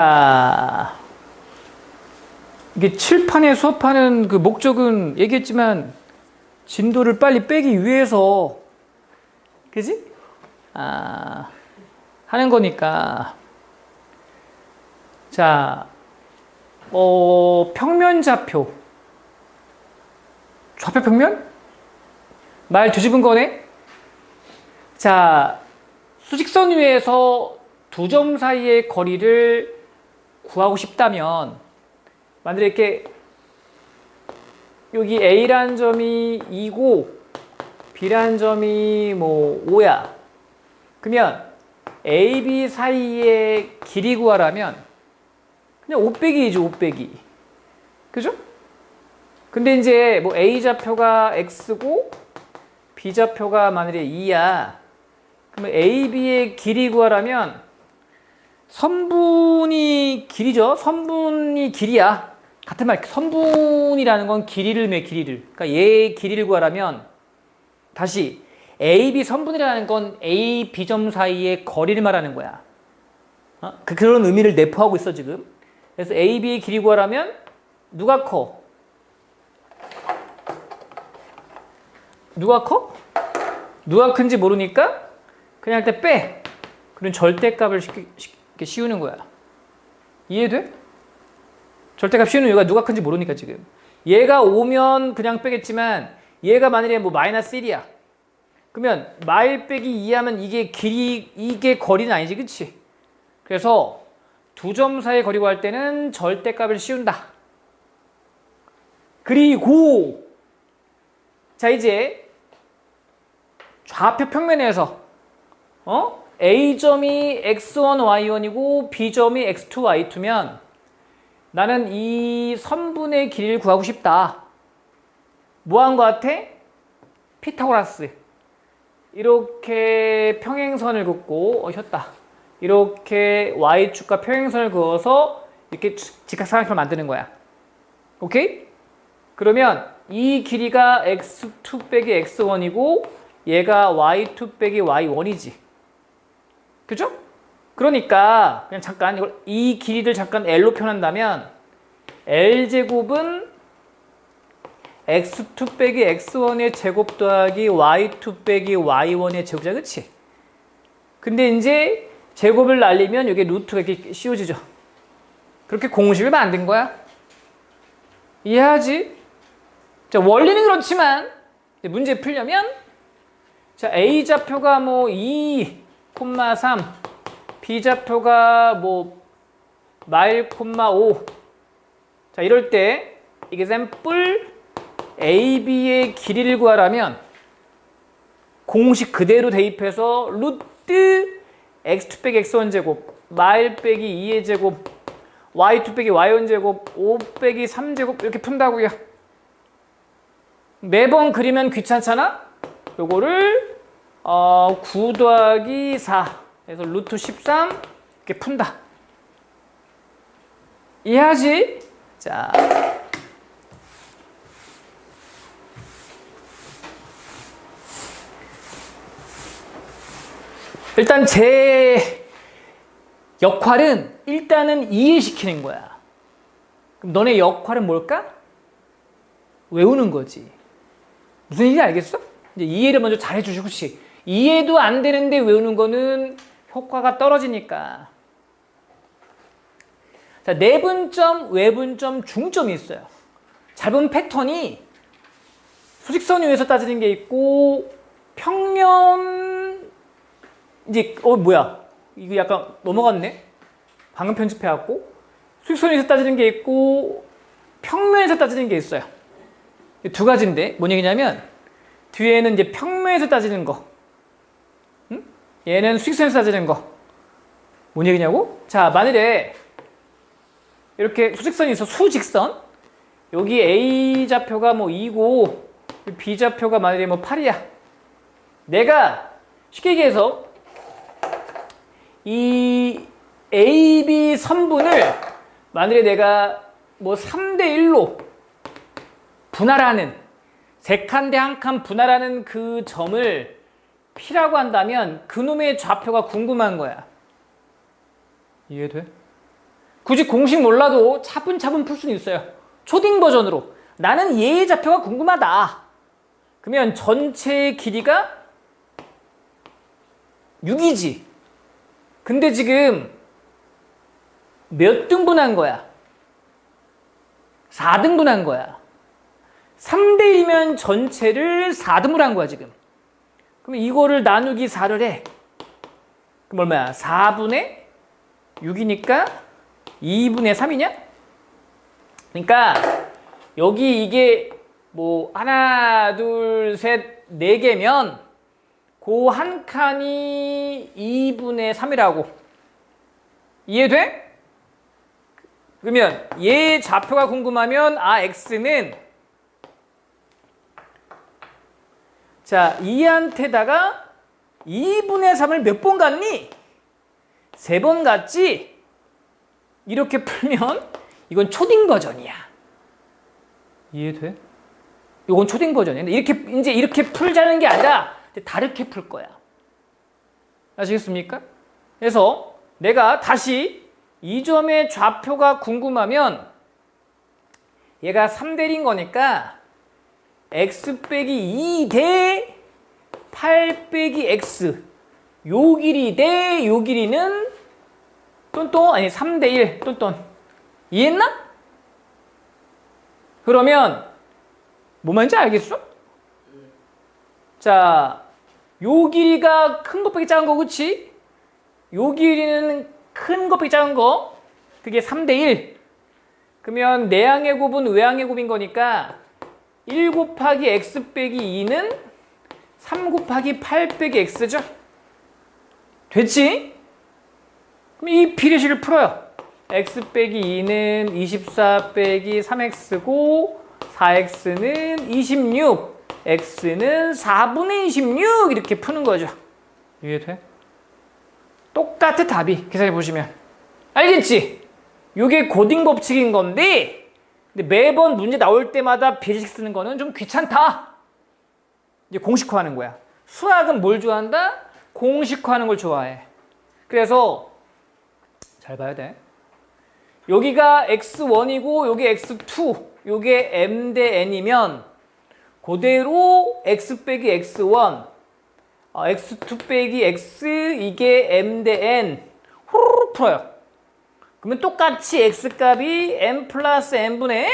아, 이게 칠판에 수업하는 그 목적은 얘기했지만 진도를 빨리 빼기 위해서 그지? 하는 거니까. 자, 평면 좌표. 좌표 평면? 말 뒤집은 거네? 자, 수직선 위에서 두 점 사이의 거리를 구하고 싶다면, 만약에 이렇게 여기 A라는 점이 2고 B라는 점이 뭐 5야. 그러면 A, B 사이의 길이 구하라면 그냥 5 빼기 2죠, 5 빼기. 그죠? 근데 이제 뭐 A 좌표가 X고 B 좌표가 만약에 2야. 그러면 A, B의 길이 구하라면 선분이 길이죠. 선분이 길이야. 같은 말, 선분이라는 건 길이를 매, 길이를. 그러니까 얘의 길이를 구하라면 다시 A, B 선분이라는 건 A, B점 사이의 거리를 말하는 거야. 그런 의미를 내포하고 있어 지금. 그래서 A, B의 길이 구하라면 누가 커? 누가 커? 누가 큰지 모르니까 그냥 일단 빼. 그럼 절대값을 씌우는 거야. 이해돼? 절대값 씌우는 이유가 누가 큰지 모르니까 지금. 얘가 5면 그냥 빼겠지만 얘가 만약에 뭐 마이너스 1이야. 그러면 마일 빼기 2 하면 이게 길이, 이게 거리는 아니지, 그치? 그래서 두 점 사이의 거리 구할 때는 절대값을 씌운다. 그리고 자, 이제 좌표 평면에서 A점이 x1, y1이고 B점이 x2, y2면 나는 이 선분의 길이를 구하고 싶다. 뭐 한 것 같아? 피타고라스. 이렇게 평행선을 긋고 쉬었다. 이렇게 y축과 평행선을 그어서 이렇게 직각삼각형을 만드는 거야. 오케이? 그러면 이 길이가 x2 빼기 x1이고 얘가 y2 빼기 y1이지. 그죠? 그러니까 그냥 잠깐 이 길이를 잠깐 L로 표현한다면 L제곱은 x2 빼기 x1의 제곱 더하기 y2 빼기 y1의 제곱이야. 그치? 근데 이제 제곱을 날리면 여기 루트가 이렇게 씌워지죠. 그렇게 공식을 만든 거야. 이해하지? 자, 원리는 그렇지만 문제 풀려면 자, A 좌표가 뭐 2, 3 B 좌표가 뭐 마일, 5 자, 이럴 때 example AB의 길이를 구하라면 공식 그대로 대입해서 루트 x2 빼기 x1 제곱 마일 빼기 2의 제곱 y2 빼기 y1 제곱 5 빼기 3 제곱 이렇게 푼다고요. 매번 그리면 귀찮잖아? 요거를 9 더하기 4 그래서 루트 13 이렇게 푼다. 이해하지? 자, 일단 제 역할은 일단은 이해시키는 거야. 그럼 너네 역할은 뭘까? 외우는 거지. 무슨 얘기인지 알겠어? 이제 이해를 먼저 잘 해주시고, 그렇지? 이해도 안 되는데 외우는 거는 효과가 떨어지니까. 자, 내분점, 외분점, 중점이 있어요. 잡은 패턴이 수직선 위에서 따지는 게 있고 평면 이제 뭐야? 이거 약간 넘어갔네? 방금 편집해갖고 수직선 위에서 따지는 게 있고 평면에서 따지는 게 있어요. 두 가지인데 뭔 얘기냐면 뒤에는 이제 평면에서 따지는 거, 얘는 수직선에서 따지는 거. 뭔 얘기냐고? 자, 만일에 이렇게 수직선이 있어, 수직선. 여기 A 좌표가 뭐 2고 B 좌표가 만일에 뭐 8이야. 내가 쉽게 얘기해서 이 AB 선분을 만일에 내가 뭐 3대1로 분할하는, 세 칸 대 한 칸 분할하는 그 점을 P라고 한다면 그놈의 좌표가 궁금한 거야. 이해돼? 굳이 공식 몰라도 차분차분 풀 수는 있어요. 초딩 버전으로. 나는 얘의 좌표가 궁금하다. 그러면 전체의 길이가 6이지. 근데 지금 몇 등분한 거야? 4등분한 거야. 3대 1이면 전체를 4등분한 거야 지금. 그럼 이거를 나누기 4를 해. 그럼 얼마야? 4분의 6이니까 2분의 3이냐? 그러니까 여기 이게 뭐 하나 둘 셋 4개면 그 한 칸이 2분의 3이라고. 이해돼? 그러면 얘 좌표가 궁금하면 x는 자 2한테다가 2분의 3을 몇 번 갔니? 3번 갔지? 이렇게 풀면 이건 초딩 버전이야. 이해돼? 이건 초딩 버전이야. 이제 이렇게 풀자는 게 아니라 다르게 풀 거야. 아시겠습니까? 그래서 내가 다시 이 점의 좌표가 궁금하면 얘가 3대인 거니까 x 빼기 2 대 8 빼기 x 요 길이 대 요 길이는 똔똔 아니 3대 1 똔똔 이해했나? 그러면 뭐 말인지 알겠어? 자, 요 길이가 큰 거 빼기 작은 거 그치? 요 길이는 큰 거 빼기 작은 거 그게 3대 1 그러면 내항의 곱은 외항의 곱인 거니까 1 곱하기 x 빼기 2는 3 곱하기 8 빼기 x죠? 됐지? 그럼 이 비례식을 풀어요. x 빼기 2는 24 빼기 3x고 4x는 26 x는 4분의 26 이렇게 푸는 거죠. 이해돼? 똑같아 답이 계산해 보시면 알겠지? 이게 고딩 법칙인 건데 근데 매번 문제 나올 때마다 비례식 쓰는 거는 좀 귀찮다. 이제 공식화하는 거야. 수학은 뭘 좋아한다? 공식화하는 걸 좋아해. 그래서 잘 봐야 돼. 여기가 x1이고 여기 x2 요게 m 대 n이면 그대로 x 빼기 x1 x2 빼기 x 이게 m 대 n 후루룩 풀어요. 그러면 똑같이 x값이 m 플러스 n분의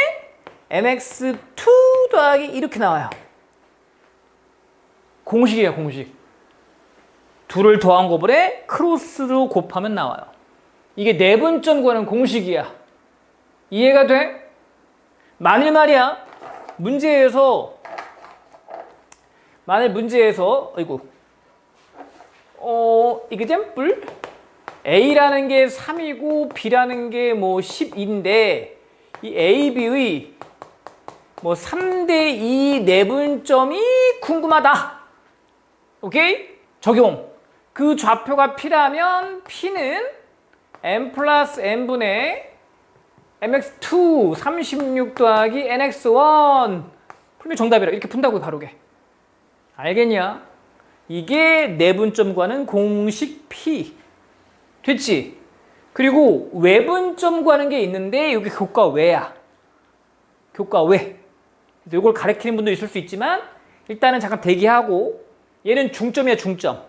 mx2 더하기 이렇게 나와요. 공식이에요 공식. 둘을 더한 곱을 크로스로 곱하면 나와요. 이게 내분점 구하는 공식이야. 이해가 돼? 만일 말이야 문제에서 이거 example A라는 게 3이고 B라는 게 뭐 10인데 이 A, B의 뭐 3대 2 내분점이 궁금하다. 오케이? 적용. 그 좌표가 P라면 P는 n 플러스 n분의 mx2 36 더하기 nx1 풀면 정답이라 이렇게 푼다고 바로게. 알겠냐? 이게 내분점 구하는 공식 P. 됐지? 그리고 외분점 구하는 게 있는데 여기 교과 외야. 교과 외. 그래서 이걸 가리키는 분도 있을 수 있지만 일단은 잠깐 대기하고 얘는 중점이야 중점.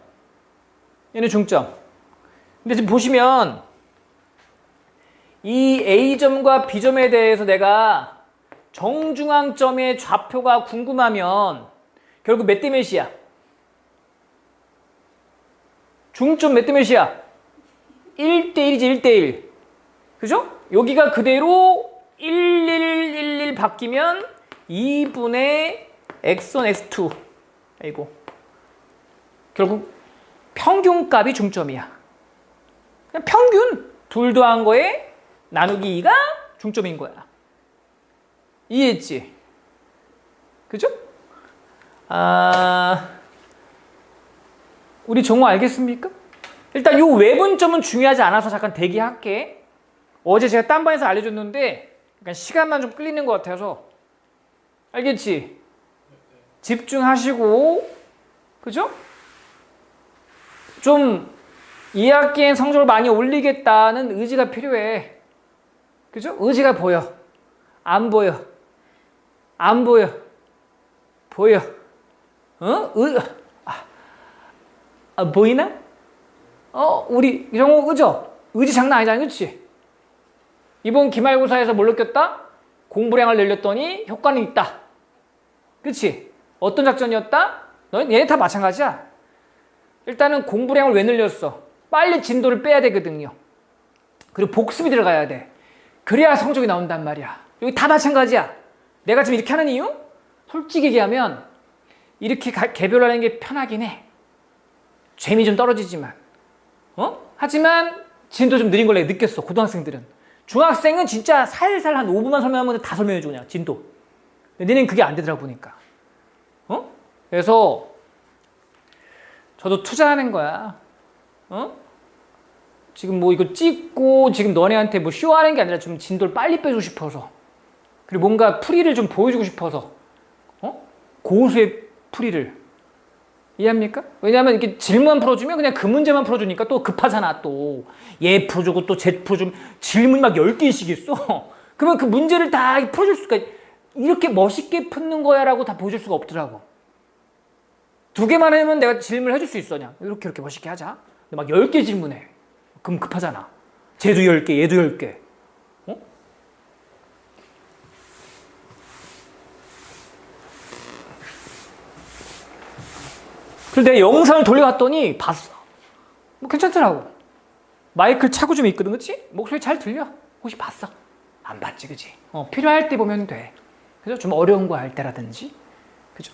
얘는 중점. 근데 지금 보시면 이 A점과 B점에 대해서 내가 정중앙점의 좌표가 궁금하면 결국 몇 대 몇이야? 중점 몇 대 몇이야? 1대1이지 1대1 그죠? 여기가 그대로 1111 바뀌면 2분의 x1 x2 아이고 결국 평균값이 중점이야. 그냥 평균 둘 더한 거에 나누기 2가 중점인 거야. 이해했지? 그죠? 우리 정호 알겠습니까? 일단 이 외분점은 중요하지 않아서 잠깐 대기할게. 어제 제가 딴 반에서 알려줬는데 약간 시간만 좀 끌리는 것 같아서 알겠지? 집중하시고 그죠? 좀 2학기엔 성적을 많이 올리겠다는 의지가 필요해. 그죠? 의지가 보여. 안 보여. 안 보여. 보여. 어? 보이나? 우리 정호 그죠? 의지 장난 아니잖아, 그렇지? 이번 기말고사에서 뭘 느꼈다? 공부량을 늘렸더니 효과는 있다. 그렇지? 어떤 작전이었다? 얘네 다 마찬가지야. 일단은 공부량을 왜 늘렸어? 빨리 진도를 빼야 되거든요. 그리고 복습이 들어가야 돼. 그래야 성적이 나온단 말이야. 여기 다 마찬가지야. 내가 지금 이렇게 하는 이유? 솔직히 얘기하면 이렇게 개별화하는 게 편하긴 해. 재미 좀 떨어지지만. 하지만 진도 좀 느린 걸 내가 느꼈어. 고등학생들은. 중학생은 진짜 살살 한 5분만 설명하면 다 설명해줘 그냥 진도. 근데 너네는 그게 안 되더라 보니까. 그래서 저도 투자하는 거야. 지금 뭐 이거 찍고 지금 너네한테 뭐 쇼하는 게 아니라 좀 진도를 빨리 빼주고 싶어서. 그리고 뭔가 풀이를 좀 보여주고 싶어서. 고수의 풀이를. 이해합니까? 왜냐하면 이렇게 질문만 풀어주면 그냥 그 문제만 풀어주니까 또 급하잖아 또. 얘 풀어주고 또 쟤 풀어주면 질문 막 10개씩 있어. 그러면 그 문제를 다 풀어줄 수가 이렇게 멋있게 푸는 거야 라고 다 보여줄 수가 없더라고. 2개만 하면 내가 질문을 해줄 수 있어. 그냥 이렇게 멋있게 하자. 근데 막 10개 질문해. 그럼 급하잖아. 쟤도 10개, 얘도 10개. 그래서 내가 영상을 돌려봤더니 봤어. 뭐 괜찮더라고. 마이크를 차고 좀 있거든, 그치? 목소리 잘 들려. 혹시 봤어? 안 봤지, 그치? 필요할 때 보면 돼. 그죠? 좀 어려운 거 할 때라든지. 그죠?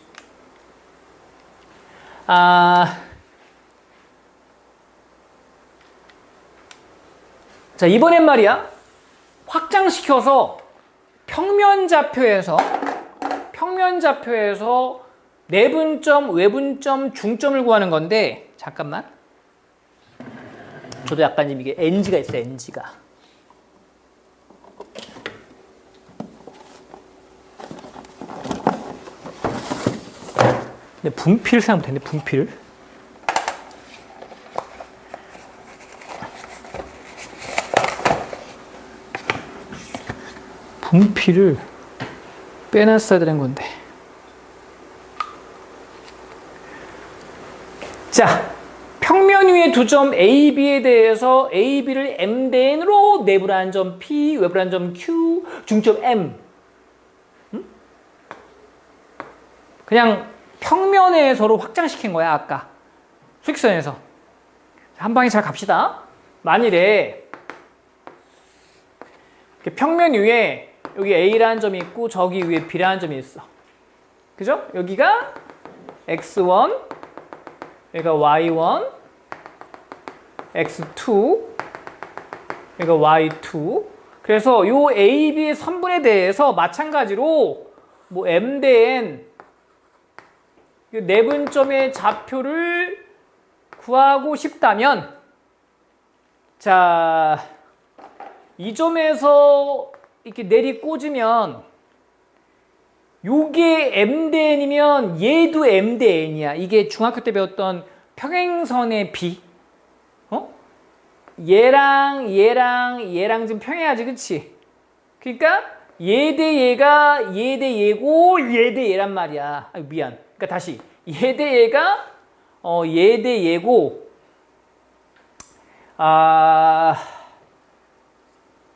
자, 이번엔 말이야. 확장시켜서 평면좌표에서 내분점, 외분점, 중점을 구하는 건데 잠깐만. 저도 약간 이게 NG가 있어요. NG가. 근데 분필 생각하면 되네. 분필. 분필을 빼놨어야 되는 건데. 자, 평면 위의 두 점 A, B에 대해서 A, B를 M대N으로 내부란 점 P, 외부란 점 Q, 중점 M. 그냥 평면에 서로 확장시킨 거야, 아까. 수직선에서. 한 방에 잘 갑시다. 만일에 평면 위에 여기 A라는 점이 있고 저기 위에 B라는 점이 있어. 그죠? 여기가 X1, 여기가 Y1, X2, 여기가 Y2. 그래서 요 A, B의 선분에 대해서 마찬가지로 뭐 M 대 N 내분점의 좌표를 구하고 싶다면 자, 이 점에서 이렇게 내리 꽂으면 요게 M 대 N이면 얘도 M 대 N이야. 이게 중학교 때 배웠던 평행선의 B. 얘랑 지금 평행하지, 그치? 그러니까 얘 대 얘가 얘 대 얘고 얘 대 얘란 말이야. 미안. 그러니까 다시 얘 대 얘가 얘 대 얘고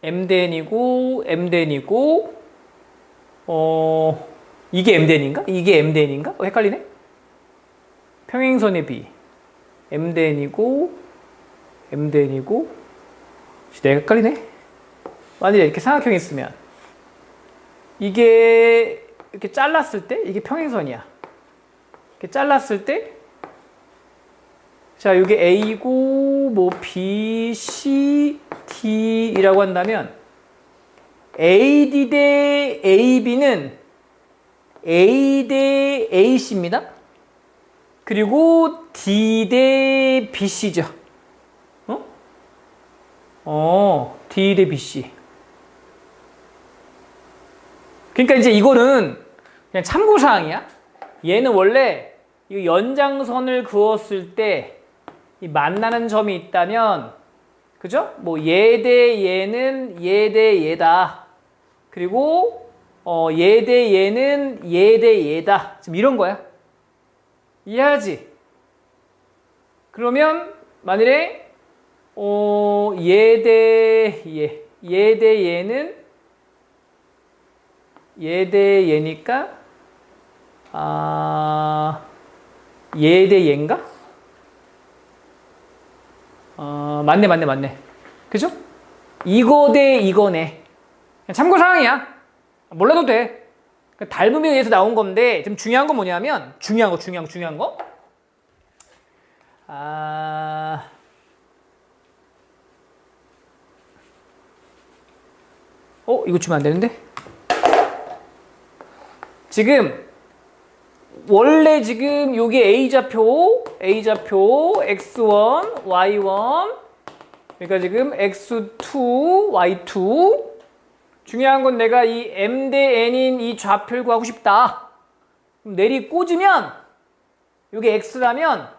M 대 N이고 M 대 N이고 이게 M 대 N인가? 이게 M 대 N인가? 헷갈리네? 평행선의 B M 대 N이고 M 대 N이고 내가 헷갈리네? 만약에 이렇게 삼각형이 있으면 이게 이렇게 잘랐을 때 이게 평행선이야. 이렇게 잘랐을 때 자, 이게 A고 뭐 B, C, D이라고 한다면 AD 대 AB는 A 대 AC입니다. 그리고 D 대 BC죠. D 대 BC. 그러니까 이제 이거는 그냥 참고사항이야. 얘는 원래 이 연장선을 그었을 때 이 만나는 점이 있다면 그죠? 뭐 얘 대 얘는 얘 대 얘다. 그리고 얘 대 얘는 얘 대 얘다. 지금 이런 거야. 이해하지? 그러면 만일에 얘 대 얘, 얘 대 얘는 얘 대 얘니까 얘 대 얘인가? 맞네. 그죠? 이거 대 이거네. 참고사항이야. 몰라도 돼. 닮음에 의해서 나온 건데, 좀 중요한 건 뭐냐면, 중요한 거. 이거 주면 안 되는데? 지금, 원래 지금 요게 A좌표, X1, Y1, 그러니까 지금 X2, Y2. 중요한 건 내가 이 M 대 N인 이 좌표를 구하고 싶다. 그럼 내리 꽂으면, 요게 X라면,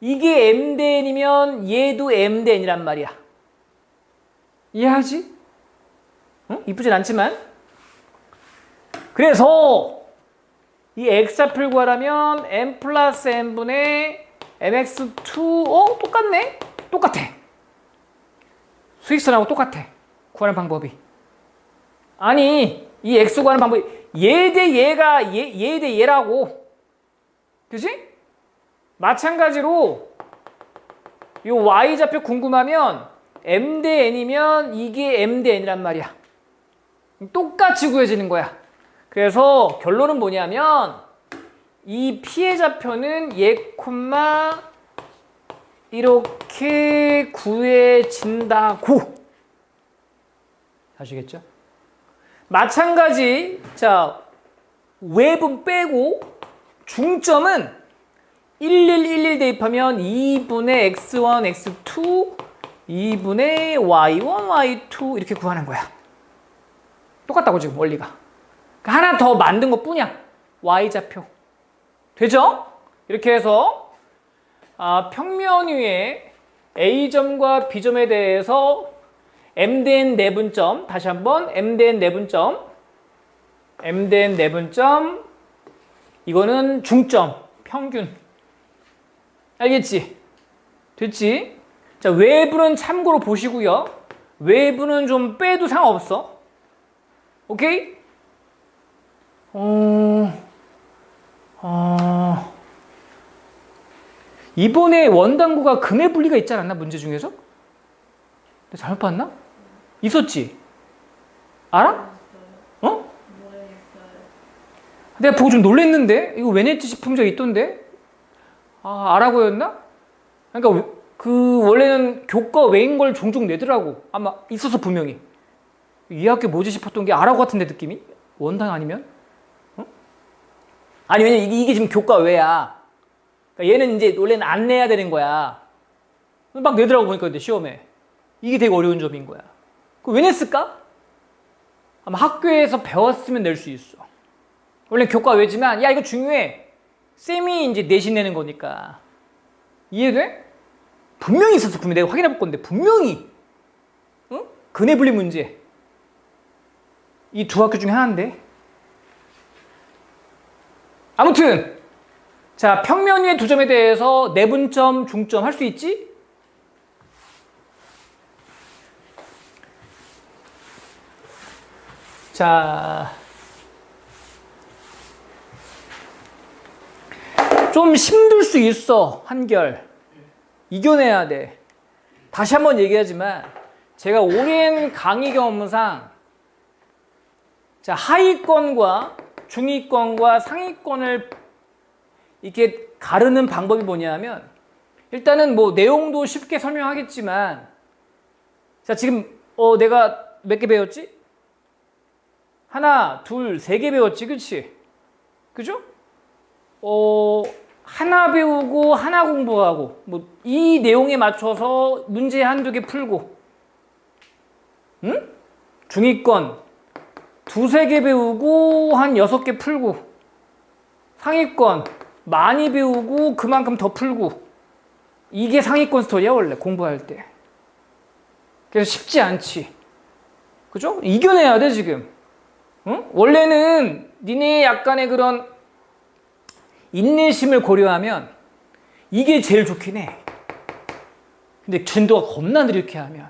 이게 M 대 N이면 얘도 M 대 N이란 말이야. 이해하지? 응? 이쁘진 않지만. 그래서, 이 X좌표를 구하려면 M 플러스 N분의 MX2, 똑같네? 똑같아. 수익선하고 똑같아. 구하는 방법이. 아니, 이 X 구하는 방법이 얘 대 얘가 얘 대 얘라고. 그치? 마찬가지로 요 Y좌표 궁금하면 M 대 N이면 이게 M 대 N이란 말이야. 똑같이 구해지는 거야. 그래서 결론은 뭐냐면 이 P의 좌표는 얘 콤마 이렇게 구해진다고. 아시겠죠? 마찬가지, 자, 외분 빼고 중점은 1111 대입하면 2분의 X1, X2, 2분의 Y1, Y2 이렇게 구하는 거야. 똑같다고 지금 원리가. 하나 더 만든 것 뿐이야. Y좌표. 되죠? 이렇게 해서 평면 위에 A점과 B점에 대해서 M 대 N 내분점, 다시 한번 M 대 N 내분점, M 대 N 내분점, 이거는 중점, 평균. 알겠지? 됐지? 자, 외부는 참고로 보시고요. 외부는 좀 빼도 상관없어. 오케이? 이번에 원당구가 근해 분리가 있지 않았나? 문제 중에서? 내가 잘못 봤나? 있었지? 알아? 내가 보고 좀 놀랬는데? 이거 왜 냈지 싶은 적이 있던데? 알아고였나? 그러니까 원래는 교과 외인 걸 종종 내더라고. 아마 있어서 분명히. 이 학교 뭐지 싶었던 게 알아고 같은데 느낌이? 원당 아니면? 아니, 왜냐면 이게 지금 교과 외야. 그러니까 얘는 이제 원래는 안 내야 되는 거야. 막 내더라고 보니까 근데 시험에. 이게 되게 어려운 점인 거야. 왜 냈을까? 아마 학교에서 배웠으면 낼 수 있어. 원래 교과 외지만, 야, 이거 중요해. 쌤이 이제 내신 내는 거니까. 이해돼? 분명히 있었어. 분명히 내가 확인해 볼 건데. 분명히. 응? 근해 분리 문제. 이 두 학교 중에 하나인데. 아무튼. 자, 평면 위의 두 점에 대해서 내분점, 중점 할 수 있지? 자, 좀 힘들 수 있어. 한결. 이겨내야 돼. 다시 한번 얘기하지만 제가 오랜 강의 경험상 자, 하위권과 중위권과 상위권을 이렇게 가르는 방법이 뭐냐면 일단은 뭐 내용도 쉽게 설명하겠지만 자, 지금 내가 몇 개 배웠지? 하나, 둘, 세 개 배웠지, 그치? 그죠? 하나 배우고 하나 공부하고 뭐 이 내용에 맞춰서 문제 한두 개 풀고 응? 중위권 두세 개 배우고 한 6개 풀고 상위권 많이 배우고 그만큼 더 풀고 이게 상위권 스토리야 원래 공부할 때. 그래서 쉽지 않지. 그죠? 이겨내야 돼, 지금. 응? 원래는 니네 약간의 그런 인내심을 고려하면 이게 제일 좋긴 해. 근데 진도가 겁나 느리게 하면.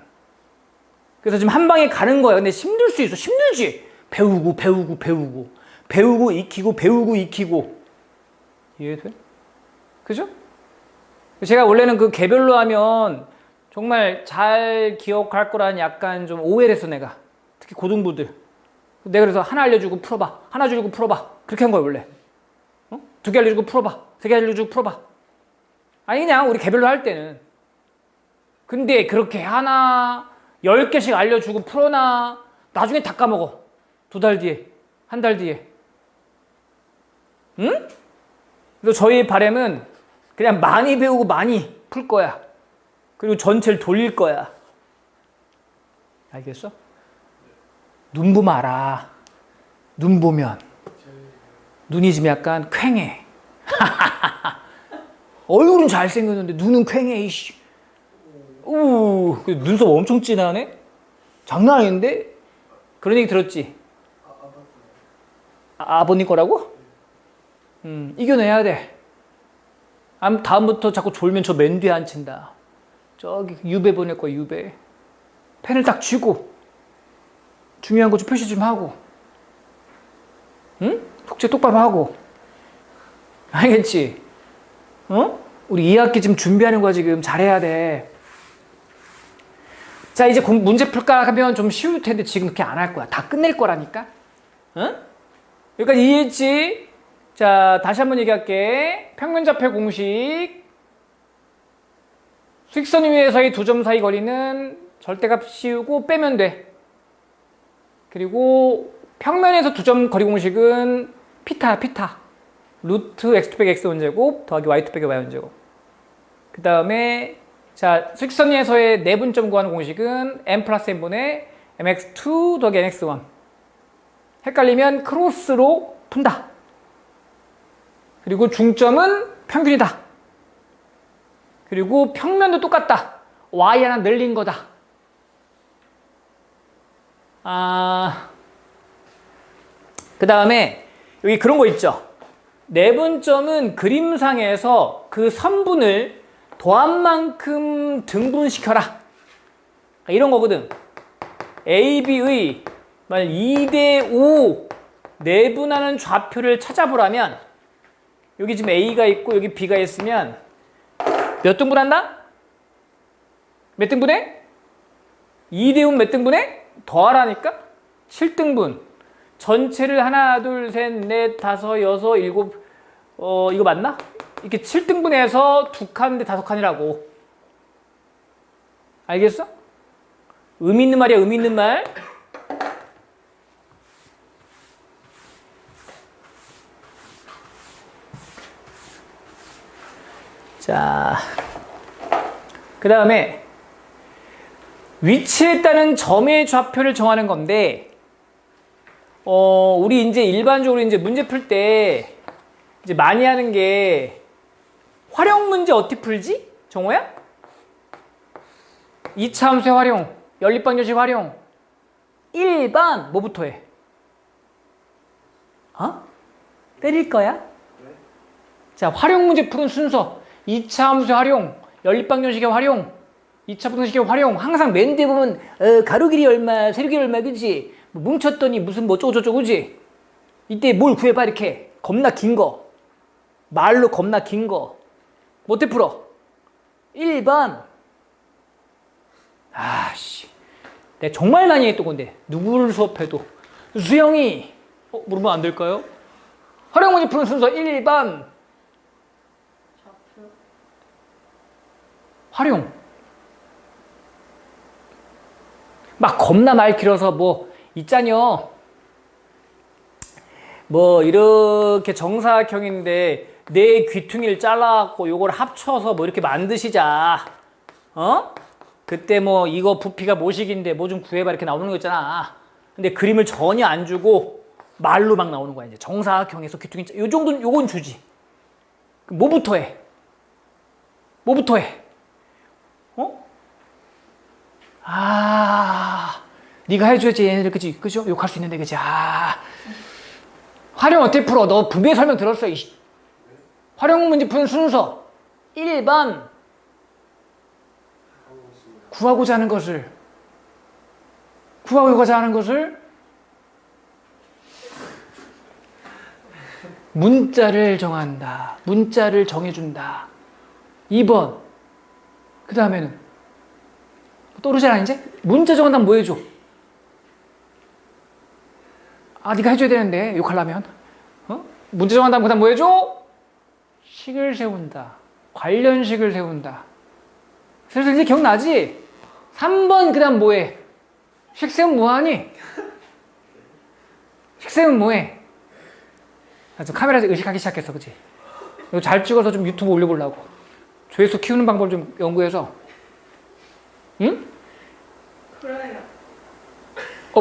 그래서 지금 한 방에 가는 거야. 근데 힘들 수 있어. 힘들지? 배우고, 배우고, 배우고. 배우고, 익히고, 배우고, 익히고. 이해돼? 그죠? 제가 원래는 그 개별로 하면 정말 잘 기억할 거라는 약간 좀 오해를 했어, 내가. 특히 고등부들. 내가 그래서 하나 알려주고 풀어봐. 하나 주고 풀어봐. 그렇게 한 거야, 원래. 어? 2개 알려주고 풀어봐. 3개 알려주고 풀어봐. 아니, 그냥 우리 개별로 할 때는. 근데 그렇게 하나, 10개씩 알려주고 풀어놔. 나중에 다 까먹어. 2달 뒤에. 1달 뒤에. 응? 그래서 저희 바람은 그냥 많이 배우고 많이 풀 거야. 그리고 전체를 돌릴 거야. 알겠어? 눈 보면 알아. 눈 보면. 눈이 지금 약간 퀭해. 얼굴은 잘생겼는데 눈은 퀭해, 이씨. 우, 눈썹 엄청 진하네? 장난 아닌데? 그런 얘기 들었지? 아버님 거라고? 이겨내야 돼. 다음부터 자꾸 졸면 저 맨 뒤에 앉힌다. 저기 유배 보낼 거야, 유배. 펜을 딱 쥐고 중요한 거 좀 표시 좀 하고, 응? 숙제 똑바로 하고. 알겠지? 어? 우리 2학기 지금 준비하는 거야. 지금 잘해야 돼. 자, 이제 문제 풀까 하면 좀 쉬울 텐데 지금 그렇게 안 할 거야. 다 끝낼 거라니까. 응? 여기까지 이해했지? 자, 다시 한번 얘기할게. 평면좌표 공식. 수직선 위에서의 두 점 사이 거리는 절대값 씌우고 빼면 돼. 그리고 평면에서 두 점 거리 공식은 피타야, 피타. 루트 x 빼기 x1제곱 더하기 y 빼기 y1제곱. 그 다음에 자, 수직선 위에서의 내분점 구하는 공식은 m 플러스 n분의 mx2 더하기 nx1. 헷갈리면 크로스로 푼다. 그리고 중점은 평균이다. 그리고 평면도 똑같다. y 하나 늘린 거다. 그 다음에 여기 그런 거 있죠. 내분점은 그림상에서 그 선분을 더한 만큼 등분시켜라. 이런 거거든. AB의 2대5 내분하는 좌표를 찾아보라면 여기 지금 A가 있고 여기 B가 있으면 몇 등분한다? 몇 등분해? 2대5 몇 등분해? 더하라니까? 7등분. 전체를 하나, 둘, 셋, 넷, 다섯, 여섯, 일곱, 이거 맞나? 이렇게 7등분해서 2칸인데 5칸이라고. 알겠어? 의미 있는 말이야, 의미 있는 말. 자, 그 다음에 위치에 따른 점의 좌표를 정하는 건데, 우리 이제 일반적으로 이제 문제 풀 때 이제 많이 하는 게 활용 문제 어떻게 풀지? 정호야? 2차 함수의 활용, 연립방정식 활용. 1번 뭐부터 해? 때릴 거야? 네. 자, 활용 문제 푸는 순서. 2차 함수의 활용, 연립방정식의 활용, 2차 방정식의 활용. 항상 맨 뒤에 보면 가로 길이 얼마, 세로 길이 얼마, 그치? 뭐 뭉쳤더니 무슨 뭐 어쩌고저쩌고, 그치? 이때 뭘 구해봐, 이렇게. 겁나 긴 거. 말로 겁나 긴 거. 뭐 어떻게 풀어? 1번. 아씨. 내가 정말 많이 했던 건데. 누구를 수업해도. 수영이. 물으면 안 될까요? 활용 문제 푸는 순서 1번. 활용. 막 겁나 말 길어서 뭐 있잖여. 뭐 이렇게 정사각형인데 내 귀퉁이를 잘라갖고 요걸 합쳐서 뭐 이렇게 만드시자. 그때 뭐 이거 부피가 뭐식인데 뭐 좀 구해봐 이렇게 나오는 거 있잖아. 근데 그림을 전혀 안 주고 말로 막 나오는 거야. 이제 정사각형에서 귀퉁이 요 정도는 요건 주지. 뭐부터 해? 뭐부터 해? 네가 해줘야지 얘네들 그지? 그죠? 욕할 수 있는데 그지? 활용 어떻게 풀어? 너 분명히 설명 들었어. 활용 문제 푸는 순서 1번 구하고자 하는 것을 문자를 정한다. 문자를 정해준다. 2번 그 다음에는 또르잖아 이제? 문자 정한다면 뭐 해줘? 네가 해줘야 되는데 욕하려면 문자 정한다면 그 다음 뭐 해줘? 식을 세운다. 관련식을 세운다. 슬슬 이제 기억나지? 3번 그 다음 뭐해? 식 세우면 뭐하니? 식 세우면 뭐해? 카메라 의식하기 시작했어 그치? 이거 잘 찍어서 좀 유튜브 올려보려고. 조회수 키우는 방법을 좀 연구해서. 응? 풀어요.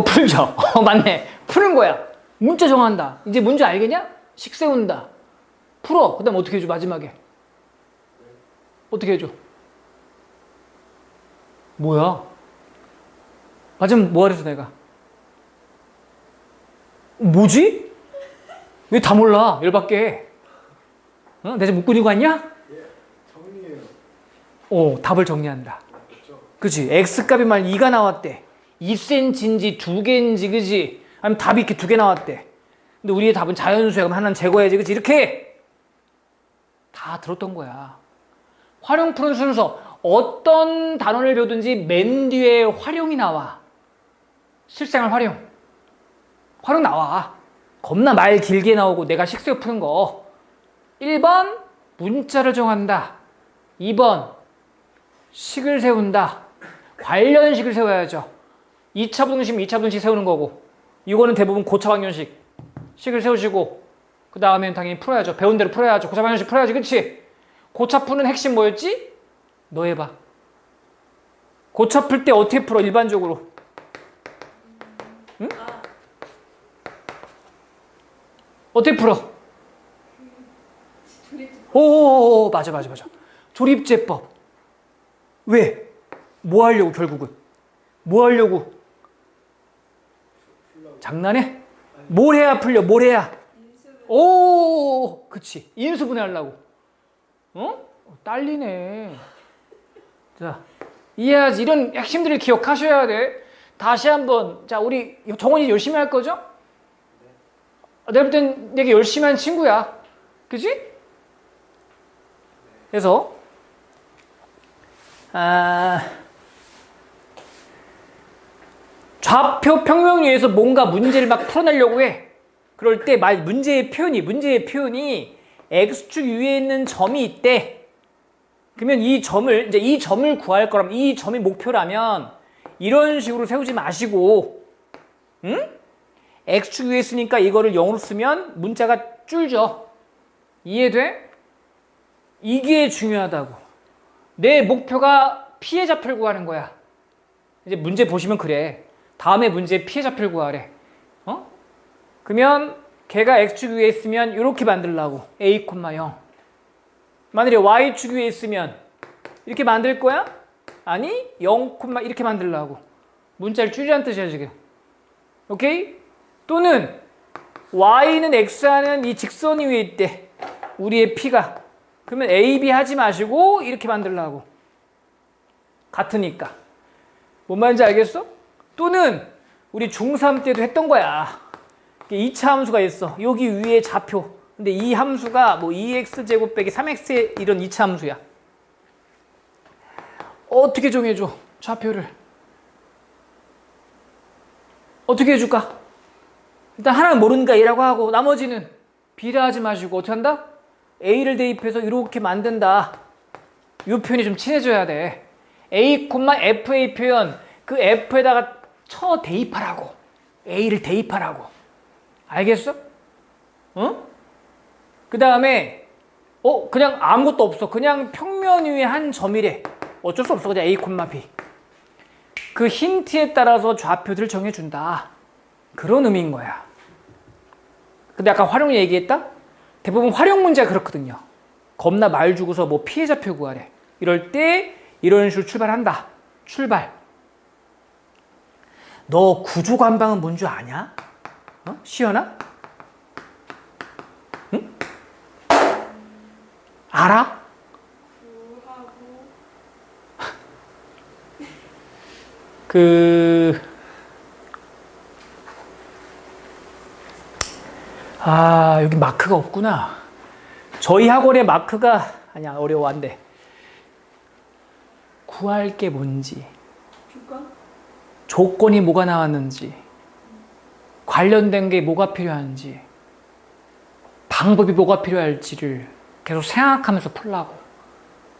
풀죠. 맞네. 푸는 거야. 문자 정한다. 이제 문제 알겠냐? 식 세운다. 풀어. 그 다음 어떻게 해줘 마지막에? 어떻게 해줘? 뭐야? 마지막 뭐 하랬어 내가? 뭐지? 왜 다 몰라? 열받게. 내 집 묶고 있는 거 아니야? 정리해요. 답을 정리한다. 그치? X값이 만 2가 나왔대. 2cm인지 2개인지 그치? 아니면 답이 이렇게 2개 나왔대. 근데 우리의 답은 자연수야. 그럼 하나는 제거해야지. 그치? 이렇게 다 들었던 거야. 활용 푸는 순서. 어떤 단원을 배우든지 맨 뒤에 활용이 나와. 실생활 활용. 활용 나와. 겁나 말 길게 나오고 내가 식세워 푸는 거. 1번 문자를 정한다. 2번 식을 세운다. 관련식을 세워야죠. 2차 분식, 2차 분식 세우는 거고. 이거는 대부분 고차 방정식. 식을 세우시고 그 다음엔 당연히 풀어야죠. 배운 대로 풀어야죠. 고차 방정식 풀어야지. 그치? 고차 푸는 핵심 뭐였지? 너 해봐. 고차 풀 때 어떻게 풀어 일반적으로? 응? 어떻게 풀어? 오 맞아. 조립제법. 왜? 뭐 하려고 결국은? 뭐 하려고? 장난해? 뭘 해야 풀려? 뭘 해야? 오 그치. 인수분해 하려고. 딸리네. 자, 이해하지. 이런 핵심들을 기억하셔야 돼. 다시 한번. 자, 우리 정원이 열심히 할 거죠? 내가 볼 땐 되게 열심히 한 친구야. 그치? 그래서 좌표 평면위에서 뭔가 문제를 막 풀어내려고 해. 그럴 때 문제의 표현이 X축 위에 있는 점이 있대. 그러면 이 점을 구할 거라면, 이 점이 목표라면 이런 식으로 세우지 마시고, X축 위에 있으니까 이거를 0으로 쓰면 문자가 줄죠. 이해돼? 이게 중요하다고. 내 목표가 피해자표를 구하는 거야. 이제 문제 보시면 그래. 다음에 문제 피해자표를 구하래. 그러면 걔가 X축 위에 있으면 이렇게 만들라고. A, 0. 만약에 Y축 위에 있으면 이렇게 만들 거야? 아니 0, 이렇게 만들라고. 문자를 줄이라는 뜻이야 지금. 오케이? 또는 Y는 X하는 이 직선이 위에 있대. 우리의 P가. 그러면 A, B 하지 마시고 이렇게 만들라고. 같으니까. 뭔 말인지 알겠어? 또는 우리 중3 때도 했던 거야. 2차 함수가 있어. 여기 위에 좌표. 근데 이 함수가 뭐 2x제곱 빼기 3x 이런 2차 함수야. 어떻게 정해줘? 좌표를. 어떻게 해줄까? 일단 하나는 모르니까 A라고 하고 나머지는 B라 하지 마시고 어떻게 한다? A를 대입해서 이렇게 만든다. 이 표현이 좀 친해져야 돼. A, FA 표현. 그 F에다가 대입하라고. A를 대입하라고. 알겠어? 그 다음에 그냥 아무것도 없어. 그냥 평면 위에 한 점이래. 어쩔 수 없어. 그냥 A, B. 그 힌트에 따라서 좌표들을 정해준다. 그런 의미인 거야. 근데 아까 활용 얘기했다? 대부분 활용 문제가 그렇거든요. 겁나 말 주고서 뭐 피해자표 구하래. 이럴 때 이런 식으로 출발한다. 출발. 너 구조관방은 뭔 줄 아냐? 시연아? 응? 알아? 여기 마크가 없구나. 저희 학원에 마크가, 아니야, 어려워, 안 돼. 구할 게 뭔지, 조건이 뭐가 나왔는지, 관련된 게 뭐가 필요한지, 방법이 뭐가 필요할지를 계속 생각하면서 풀라고.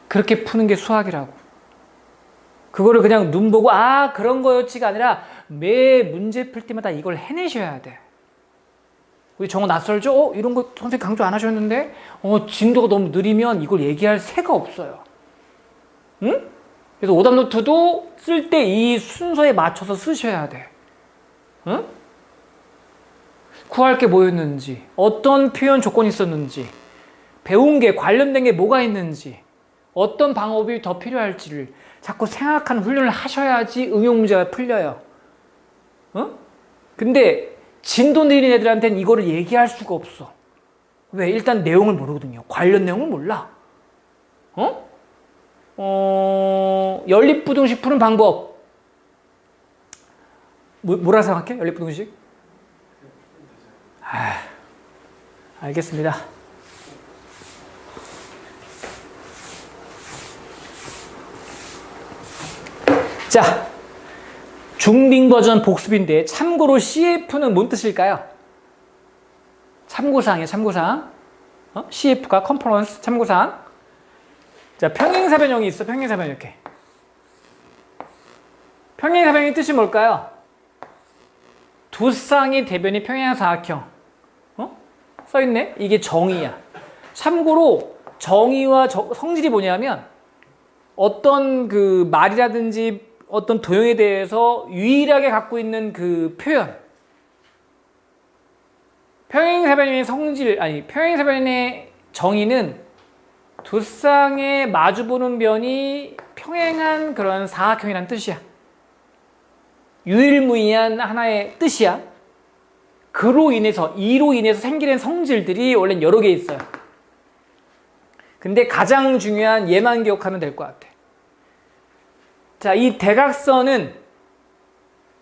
그렇게 푸는 게 수학이라고. 그거를 그냥 눈 보고 그런 거였지가 아니라 매 문제 풀 때마다 이걸 해내셔야 돼. 우리 정어 낯설죠? 이런 거 선생님 강조 안 하셨는데 진도가 너무 느리면 이걸 얘기할 새가 없어요. 응? 그래서 오답노트도 쓸 때 이 순서에 맞춰서 쓰셔야 돼. 응? 구할 게 뭐였는지, 어떤 표현 조건이 있었는지, 배운 게 관련된 게 뭐가 있는지, 어떤 방법이 더 필요할지를 자꾸 생각하는 훈련을 하셔야지 응용 문제가 풀려요. 근데 진도 느린 애들한테는 이거를 얘기할 수가 없어. 왜? 일단 내용을 모르거든요. 관련 내용을 몰라. 연립부등식 푸는 방법. 뭐라 생각해? 연립부등식? 알겠습니다. 자, 중딩 버전 복습인데 참고로 CF는 뭔 뜻일까요? 참고사항이에요. 참고사항. CF가 컨퍼런스 참고사항. 자, 평행사변형이 있어. 평행사변형 이렇게. 평행사변형의 뜻이 뭘까요? 두 쌍의 대변이 평행한 사각형. 써있네? 이게 정의야. 참고로 정의와 성질이 뭐냐면 어떤 그 말이라든지 어떤 도형에 대해서 유일하게 갖고 있는 그 표현. 평행사변형의 성질, 평행사변형의 정의는 두 쌍의 마주보는 변이 평행한 그런 사각형이란 뜻이야. 유일무이한 하나의 뜻이야. 이로 인해서 생기는 성질들이 원래 여러 개 있어요. 근데 가장 중요한 얘만 기억하면 될 것 같아. 자, 이 대각선은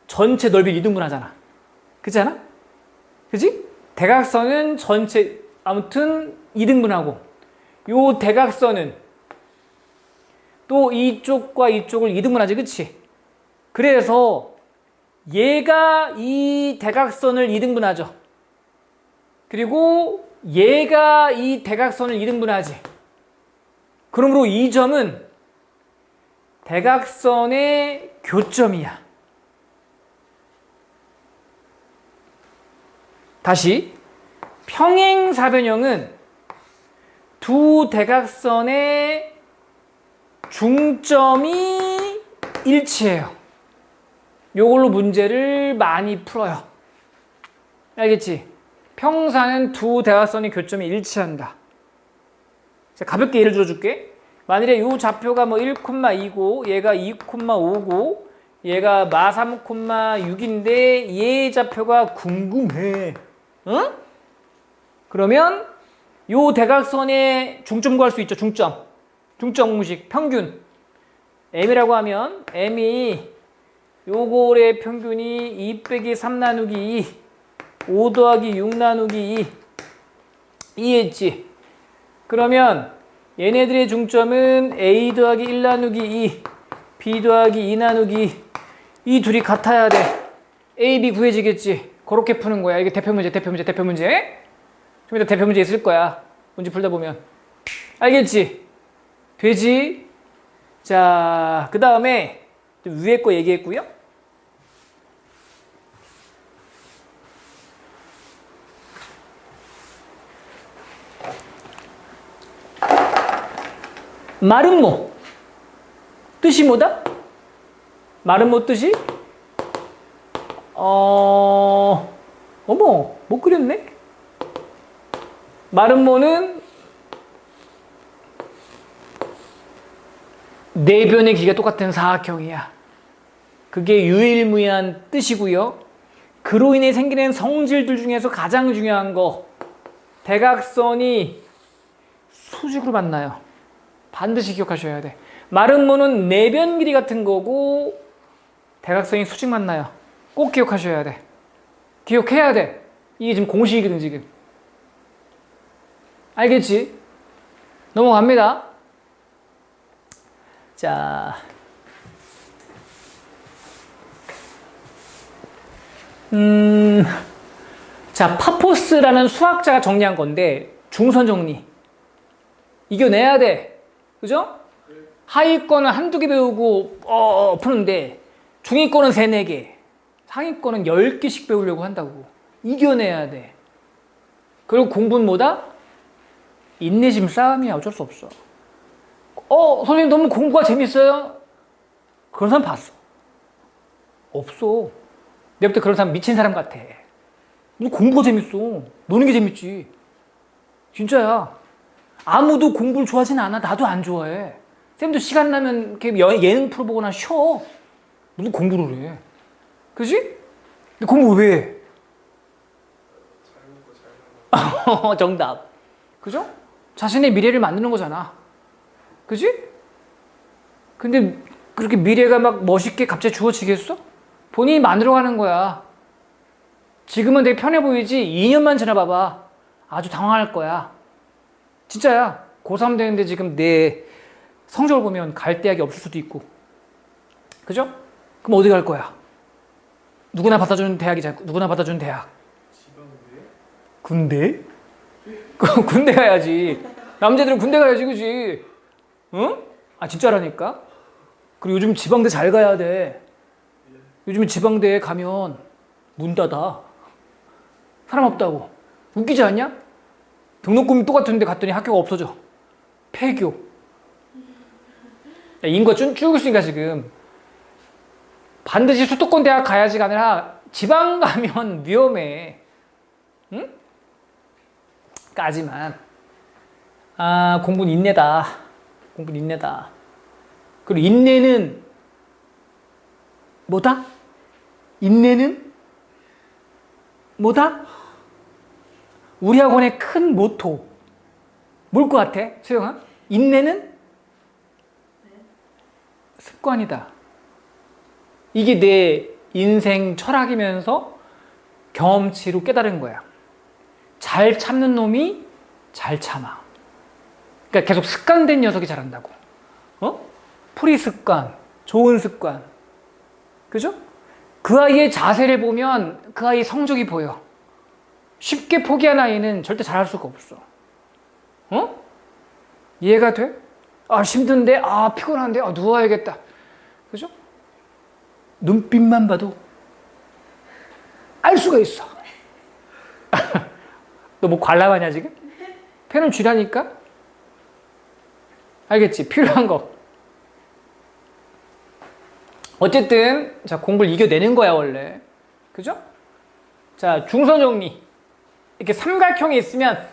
전체 넓이 2등분 하잖아. 그렇지 않아? 그치? 대각선은 전체 아무튼 2등분하고 요 대각선은 또 이쪽과 이쪽을 2등분하지. 그치? 그래서 얘가 이 대각선을 2등분하죠. 그리고 얘가 이 대각선을 2등분하지. 그러므로 이 점은 대각선의 교점이야. 다시, 평행사변형은 두 대각선의 중점이 일치해요. 요걸로 문제를 많이 풀어요. 알겠지? 평사는 두 대각선의 교점이 일치한다. 자, 가볍게 예를 들어줄게. 만일에 이 좌표가 1,2고 얘가 2,5고 얘가 3,6인데 얘 좌표가 궁금해. 응? 그러면 이 대각선의 중점 구할 수 있죠. 중점 공식 평균 m이라고 하면 m이 요거의 평균이 2 빼기 3 나누기 2 5 더하기 6 나누기 2 이해했지? 그러면 얘네들의 중점은 a 더하기 1 나누기 2 b 더하기 2 나누기 2 이 둘이 같아야 돼. a, b 구해지겠지? 그렇게 푸는 거야. 이게 대표 문제. 좀 이따 대표 문제 있을 거야. 문제 풀다 보면. 알겠지? 되지? 자, 그 다음에 위에 거 얘기했고요. 마름모 뜻이 뭐다? 마름모 뜻이? 어머, 못 그렸네? 마름모는 네 변의 길이가 똑같은 사각형이야. 그게 유일무이한 뜻이고요. 그로 인해 생기는 성질들 중에서 가장 중요한 거, 대각선이 수직으로 만나요. 반드시 기억하셔야 돼. 마른 모는 내변 길이 같은 거고 대각선이 수직 만나요. 꼭 기억하셔야 돼. 기억해야 돼. 이게 지금 공식이거든 지금. 알겠지? 넘어갑니다. 자, 자, 파포스라는 수학자가 정리한 건데 중선 정리 이겨내야 돼. 그죠? 하위권은 한두 개 배우고 푸는데 중위권은 3, 4개, 상위권은 10개씩 배우려고 한다고. 이겨내야 돼. 그리고 공부는 뭐다? 인내심 싸움이야. 어쩔 수 없어. 선생님 너무 공부가 재밌어요? 그런 사람 봤어? 없어. 내가 볼 때 그런 사람 미친 사람 같아. 너 공부가 재밌어. 노는 게 재밌지. 진짜야. 아무도 공부를 좋아하진 않아. 나도 안 좋아해. 쌤도 시간 나면 이렇게 예능 프로 보거나 쉬어. 너도 공부를 해. 그지? 근데 공부 왜 해? 잘 먹고 잘 살아. 정답. 그죠? 자신의 미래를 만드는 거잖아. 그지? 근데 그렇게 미래가 막 멋있게 갑자기 주어지겠어? 본인이 만들어가는 거야. 지금은 되게 편해 보이지 2년만 지나봐봐. 아주 당황할 거야. 진짜야. 고3 되는데 지금 내 성적을 보면 갈 대학이 없을 수도 있고. 그죠? 그럼 어디 갈 거야? 누구나 받아주는 대학이잖아. 누구나 받아주는 대학. 군대? 군대 가야지. 남자들은 군대 가야지, 그지? 응? 아, 진짜라니까? 그리고 요즘 지방대 잘 가야 돼. 요즘 지방대에 가면 문 닫아. 사람 없다고. 웃기지 않냐? 등록금이 똑같은데 갔더니 학교가 없어져. 폐교. 야, 인구가 쭉 있으니까 지금. 반드시 수도권 대학 가야지가 아니라 지방 가면 위험해. 응? 까지만. 공부는 인내다. 공부는 인내다. 그리고 인내는 뭐다? 인내는 뭐다? 우리 학원의 큰 모토. 뭘 것 같아? 수영아? 인내는 습관이다. 이게 내 인생 철학이면서 경험치로 깨달은 거야. 잘 참는 놈이 잘 참아. 그러니까 계속 습관된 녀석이 잘한다고. 풀이 습관, 좋은 습관. 그죠? 그 아이의 자세를 보면 그 아이 성적이 보여. 쉽게 포기한 아이는 절대 잘할 수가 없어. 이해가 돼? 힘든데, 피곤한데, 누워야겠다. 그죠? 눈빛만 봐도 알 수가 있어. 너 뭐 관람하냐 지금? 펜은 쥐라니까? 알겠지? 필요한 거. 어쨌든 자, 공부를 이겨내는 거야 원래. 그죠? 자, 중선 정리. 이렇게 삼각형이 있으면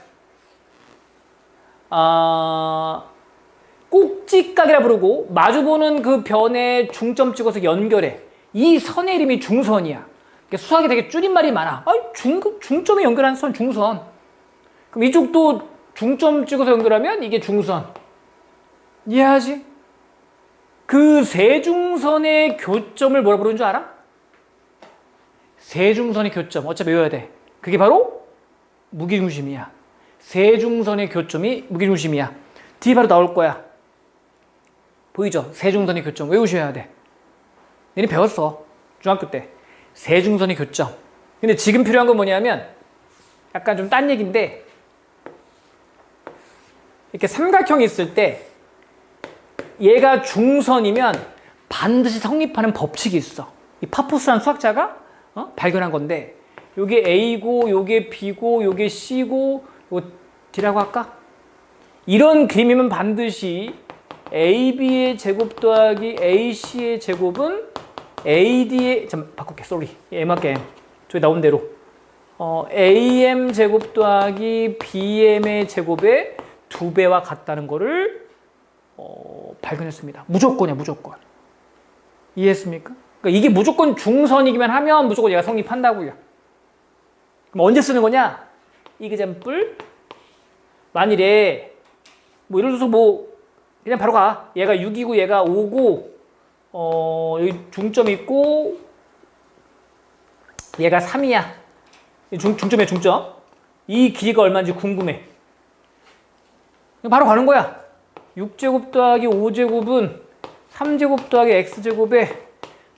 꼭지각이라 부르고 마주보는 그 변에 중점 찍어서 연결해. 이 선의 이름이 중선이야. 수학에 되게 줄임말이 많아. 중점에 연결하는 선 중선. 그럼 이쪽도 중점 찍어서 연결하면 이게 중선. 이해하지? 그 세중선의 교점을 뭐라 부르는 줄 알아? 세중선의 교점. 어차피 외워야 돼. 그게 바로 무게중심이야. 세중선의 교점이 무게중심이야. 뒤에 바로 나올 거야. 보이죠? 세중선의 교점. 외우셔야 돼. 얘는 배웠어. 중학교 때. 세중선의 교점. 근데 지금 필요한 건 뭐냐면 약간 좀 딴 얘기인데 이렇게 삼각형이 있을 때 얘가 중선이면 반드시 성립하는 법칙이 있어. 이 파포스라는 수학자가 발견한 건데 요게 A고 요게 B고 요게 C고 요거 D라고 할까? 이런 그림이면 반드시 AB의 제곱 더하기 AC의 제곱은 AD의 잠깐 바꿀게. 쏘리. M할게. 저기 나온 대로 AM 제곱 더하기 BM의 제곱의 2배와 같다는 거를 발견했습니다. 무조건이야, 무조건. 이해했습니까? 그러니까 이게 무조건 중선이기만 하면 무조건 얘가 성립한다고요. 그럼 언제 쓰는 거냐? 이그잼플 만일에 뭐 예를 들어서 뭐 그냥 바로 가. 얘가 6이고 얘가 5고 여기 중점 있고 얘가 3이야. 중점이야 중점. 이 길이가 얼마인지 궁금해. 바로 가는 거야. 6제곱 더하기 5제곱은 3제곱 더하기 x제곱의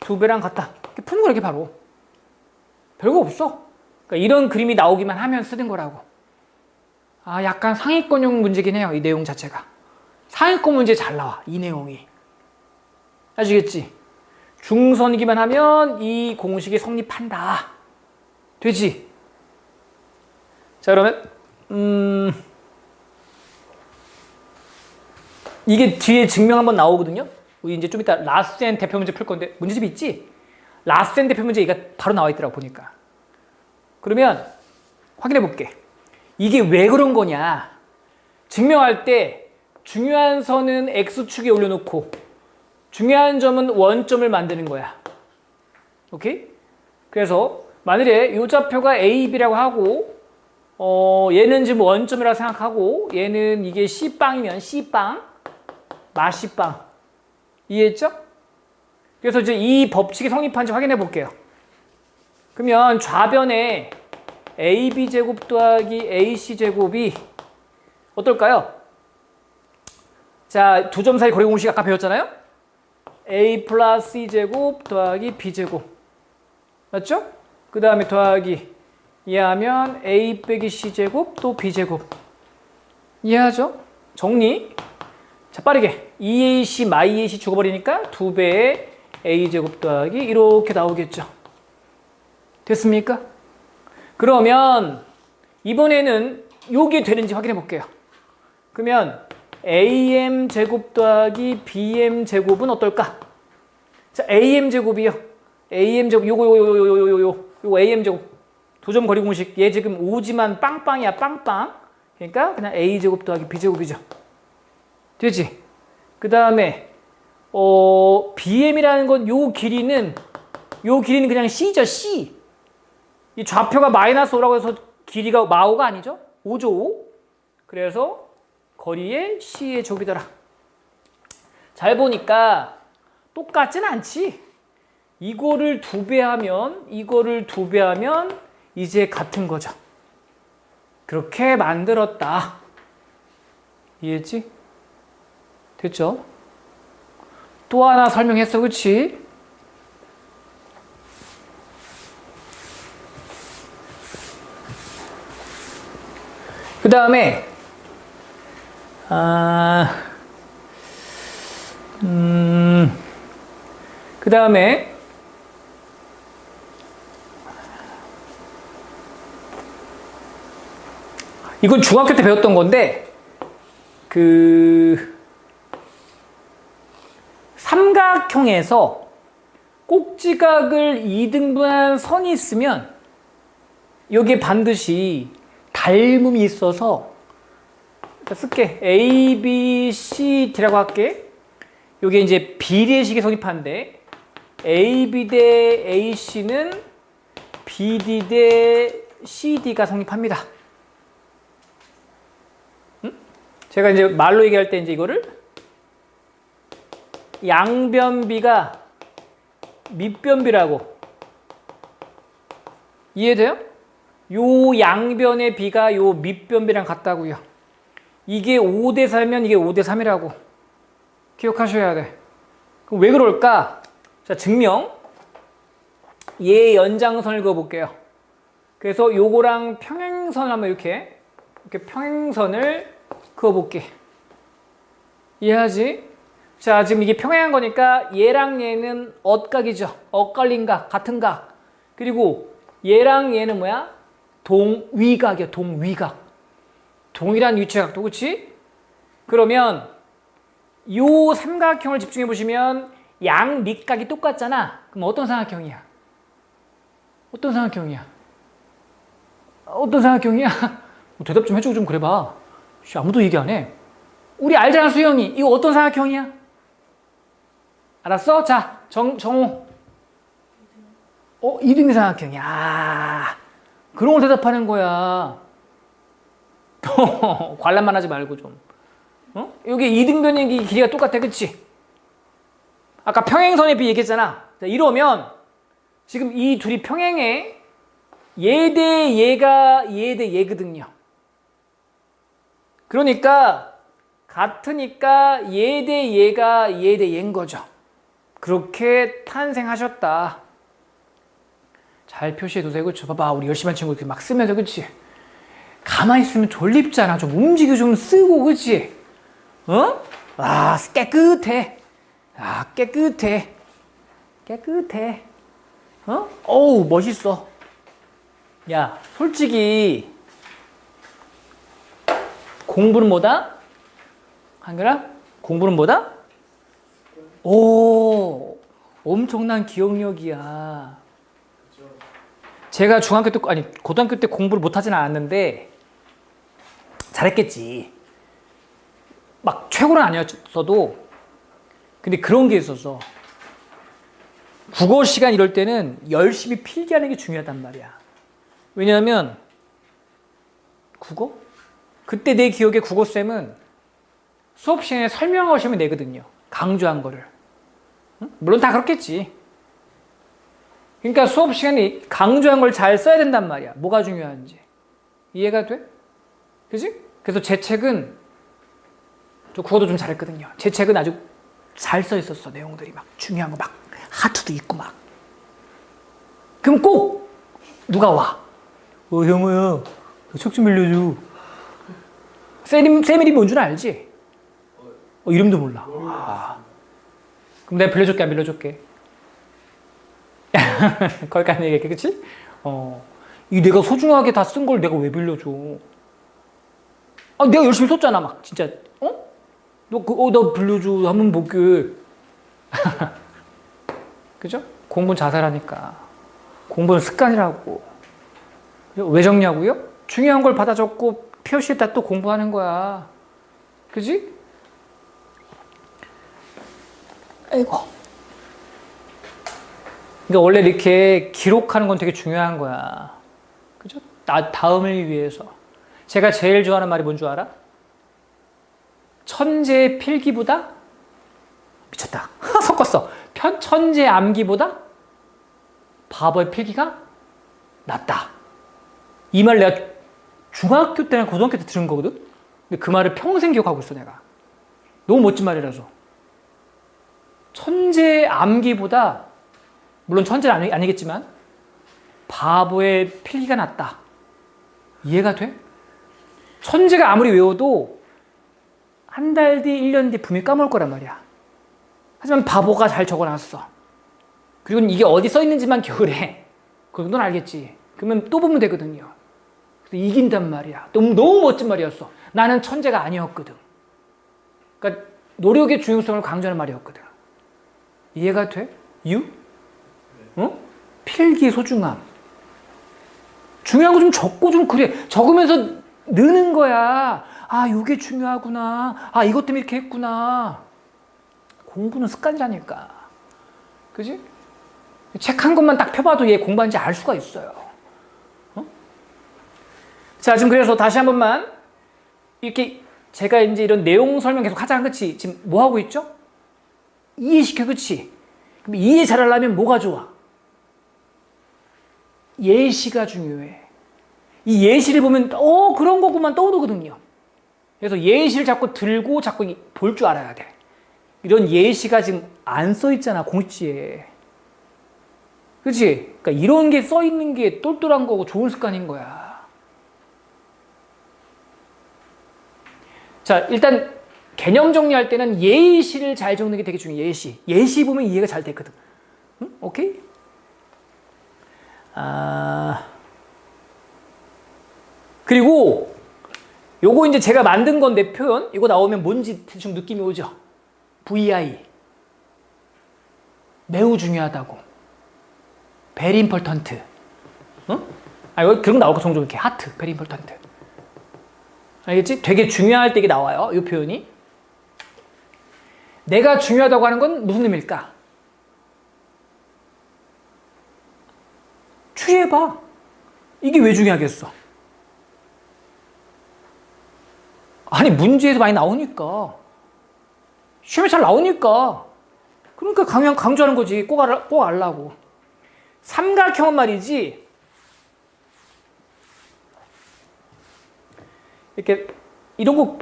2배랑 같다. 이렇게 푸는 거야 이렇게 바로. 별거 없어. 그러니까 이런 그림이 나오기만 하면 쓰는 거라고. 아, 약간 상위권용 문제긴 해요. 이 내용 자체가. 상위권 문제 잘 나와. 이 내용이. 아시겠지? 중선이기만 하면 이 공식이 성립한다. 되지? 자, 그러면 이게 뒤에 증명 한번 나오거든요. 우리 이제 좀 이따 라센 대표 문제 풀 건데 문제집이 있지? 라센 대표 문제 이가 바로 나와 있더라고 보니까. 그러면 확인해 볼게. 이게 왜 그런 거냐? 증명할 때 중요한 선은 x축에 올려놓고 중요한 점은 원점을 만드는 거야. 오케이? 그래서 만일에 이 좌표가 A, B라고 하고 얘는 지금 원점이라고 생각하고 얘는 이게 C빵이면 C빵, 마C빵. 이해했죠? 그래서 이제 이 법칙이 성립한지 확인해 볼게요. 그러면 좌변에 AB제곱 더하기 AC제곱이 어떨까요? 자, 두 점 사이 거리 공식 아까 배웠잖아요? A 플러스 C제곱 더하기 B제곱. 맞죠? 그 다음에 더하기 이해하면 A 빼기 C제곱 또 B제곱. 이해하죠? 정리. 자, 빠르게 2AC 마이 AC 죽어버리니까 2배의 A제곱 더하기 이렇게 나오겠죠. 됐습니까? 그러면 이번에는 요게 되는지 확인해 볼게요. 그러면 AM제곱 더하기 BM제곱은 어떨까? 자, AM제곱이요. AM제곱 요거 AM제곱. 두 점 거리 공식. 얘 지금 5지만 빵빵이야, 빵빵. 그러니까 그냥 A제곱 더하기 B제곱이죠. 되지? 그 다음에 BM이라는 건 요 길이는 그냥 C죠, C. 이 좌표가 마이너스 5라고 해서 길이가 마오가 아니죠? 5죠, 5. 그래서 거리의 C의 제곱이더라. 잘 보니까 똑같진 않지? 이거를 2배 하면 이제 같은 거죠. 그렇게 만들었다. 이해했지? 됐죠? 또 하나 설명했어, 그치? 그 다음에 그 다음에 이건 중학교 때 배웠던 건데 삼각형에서 꼭지각을 2등분한 선이 있으면 여기에 반드시 닮음이 있어서 쓸게. A, B, C, D라고 할게. 요게 이제 비례식이 성립하는데 AB 대 AC는 BD 대 CD가 성립합니다. 제가 이제 말로 얘기할 때 이제 이거를 양변비가 밑변비라고. 이해돼요? 요 양변의 비가 요 밑변비랑 같다고요. 이게 5대 4면 이게 5대 3이라고 기억하셔야 돼. 그럼 왜 그럴까? 자, 증명. 얘 연장선을 그어볼게요. 그래서 요거랑 평행선 한번 이렇게 평행선을 그어볼게. 이해하지? 자, 지금 이게 평행한 거니까 얘랑 얘는 엇각이죠. 엇갈린 각, 같은 각. 그리고 얘랑 얘는 뭐야? 동위각이야, 동위각. 동일한 위치의 각도, 그치? 그러면 요 삼각형을 집중해 보시면 양 밑각이 똑같잖아. 그럼 어떤 삼각형이야? 어떤 삼각형이야? 어떤 삼각형이야? 대답 좀 해주고 좀 그래봐. 아무도 얘기 안 해. 우리 알잖아, 수영이. 이거 어떤 삼각형이야? 알았어? 자, 정호. 이등변 삼각형이. 아, 그런 걸 대답하는 거야. 관람만 하지 말고 좀. 여기 이등변의 길이가 똑같아, 그치? 아까 평행선에 비해 얘기했잖아. 자, 이러면 지금 이 둘이 평행해. 얘 대 얘가 얘 대 얘거든요. 그러니까 같으니까 얘 대 얘가 얘 대 얘인 거죠. 그렇게 탄생하셨다. 잘 표시해두세요. 그쵸? 봐봐, 우리 열심히 한 친구 이렇게 막 쓰면서, 그치? 가만히 있으면 졸립잖아. 좀 움직여 좀 쓰고, 그치? 아, 깨끗해. 아, 깨끗해. 깨끗해. 어우, 멋있어. 야, 솔직히 공부는 뭐다? 한글아? 공부는 뭐다? 오, 엄청난 기억력이야. 제가 중학교 때, 아니, 고등학교 때 공부를 못하진 않았는데, 잘했겠지. 막 최고는 아니었어도, 근데 그런 게 있었어. 국어 시간 이럴 때는 열심히 필기하는 게 중요하단 말이야. 왜냐하면, 국어? 그때 내 기억에 국어쌤은 수업 시간에 설명하시면 내거든요. 강조한 거를. 물론 다 그렇겠지. 그러니까 수업 시간에 강조한 걸 잘 써야 된단 말이야. 뭐가 중요한지. 이해가 돼? 그지? 그래서 제 책은, 저 국어도 좀 잘했거든요. 제 책은 아주 잘 써 있었어. 내용들이 막 중요한 거 막 하트도 있고 막. 그럼 꼭 누가 와. 형우야, 책 좀 빌려줘. 쌤 이름이 뭔 줄 알지? 이름도 몰라. 아. 그럼 내가 빌려줄게, 안 빌려줄게? 거기까지 얘기할게, 그치? 이 내가 소중하게 다 쓴 걸 내가 왜 빌려줘? 아, 내가 열심히 썼잖아, 막, 진짜. 나 빌려줘. 한번 볼게. 그죠? 공부는 자살하니까. 공부는 습관이라고. 왜 적냐고요? 중요한 걸 받아 적고 표시에다 또 공부하는 거야. 그지? 아이고. 그러니까 원래 이렇게 기록하는 건 되게 중요한 거야. 그죠? 다음을 위해서. 제가 제일 좋아하는 말이 뭔 줄 알아? 천재의 필기보다? 미쳤다. 섞었어. 천재의 암기보다 바보의 필기가 낫다. 이 말 내가 중학교 때나 고등학교 때 들은 거거든? 근데 그 말을 평생 기억하고 있어, 내가. 너무 멋진 말이라서. 천재의 암기보다, 물론 천재는 아니겠지만, 바보의 필기가 낫다. 이해가 돼? 천재가 아무리 외워도 한 달 뒤, 1년 뒤 분명히 까먹을 거란 말이야. 하지만 바보가 잘 적어놨어. 그리고 이게 어디 써있는지만 겨울에. 그건 넌 알겠지. 그러면 또 보면 되거든요. 그래서 이긴단 말이야. 너무 멋진 말이었어. 나는 천재가 아니었거든. 그러니까 노력의 중요성을 강조하는 말이었거든. 이해가 돼? 필기 소중함. 중요한 거 좀 적고 좀 그래. 적으면서 느는 거야. 아, 이게 중요하구나. 아, 이것 때문에 이렇게 했구나. 공부는 습관이라니까. 그지? 책 한 권만 딱 펴봐도 얘 공부하는지 알 수가 있어요. 자, 지금 그래서 다시 한 번만 이렇게 제가 이제 이런 내용 설명 계속 하자, 그치? 지금 뭐 하고 있죠? 이해시켜, 그치? 그럼 이해 잘하려면 뭐가 좋아? 예시가 중요해. 이 예시를 보면 그런 거구만 떠오르거든요. 그래서 예시를 자꾸 들고 자꾸 볼 줄 알아야 돼. 이런 예시가 지금 안 써 있잖아, 공지에. 그치? 그러니까 이런 게 써 있는 게 똘똘한 거고 좋은 습관인 거야. 자, 일단 개념 정리할 때는 예시를 잘 적는 게 되게 중요해. 예시 보면 이해가 잘 되거든. 응? 오케이? 그리고 요거 이제 제가 만든 건데 표현, 이거 나오면 뭔지 대충 느낌이 오죠? VI. 매우 중요하다고. very important. 여기 그런 거 나올 거 종종 이렇게 하트, very important. 알겠지? 되게 중요할 때 이게 나와요. 이 표현이. 내가 중요하다고 하는 건 무슨 의미일까? 해봐. 이게 왜 중요하겠어? 아니, 문제에서 많이 나오니까. 시험에 잘 나오니까. 그러니까 강조하는 거지. 꼭 알라고. 삼각형은 말이지. 이렇게, 이런 거,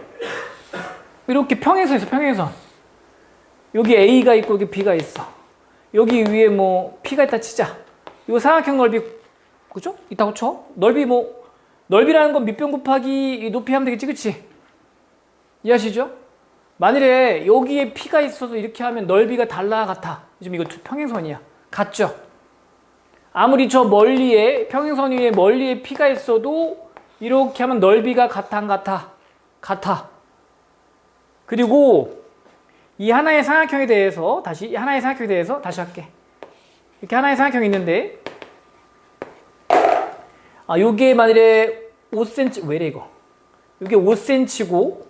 이렇게 평행선 있어, 평행선. 여기 A가 있고, 여기 B가 있어. 여기 위에 뭐, P가 있다 치자. 이거 삼각형 넓이, 그죠? 있다고 쳐? 넓이라는 건 밑변 곱하기 높이 하면 되겠지, 그치? 이해하시죠? 만일에 여기에 P가 있어서 이렇게 하면 넓이가 달라, 같아. 지금 이거 평행선이야. 같죠? 아무리 저 멀리에, 평행선 위에 멀리에 P가 있어도 이렇게 하면 넓이가 같아, 안 같아? 같아. 그리고 이 하나의 삼각형에 대해서 다시 할게. 이렇게 하나의 삼각형이 있는데, 요게 만일에 5cm, 왜래 이거? 요게 5cm고,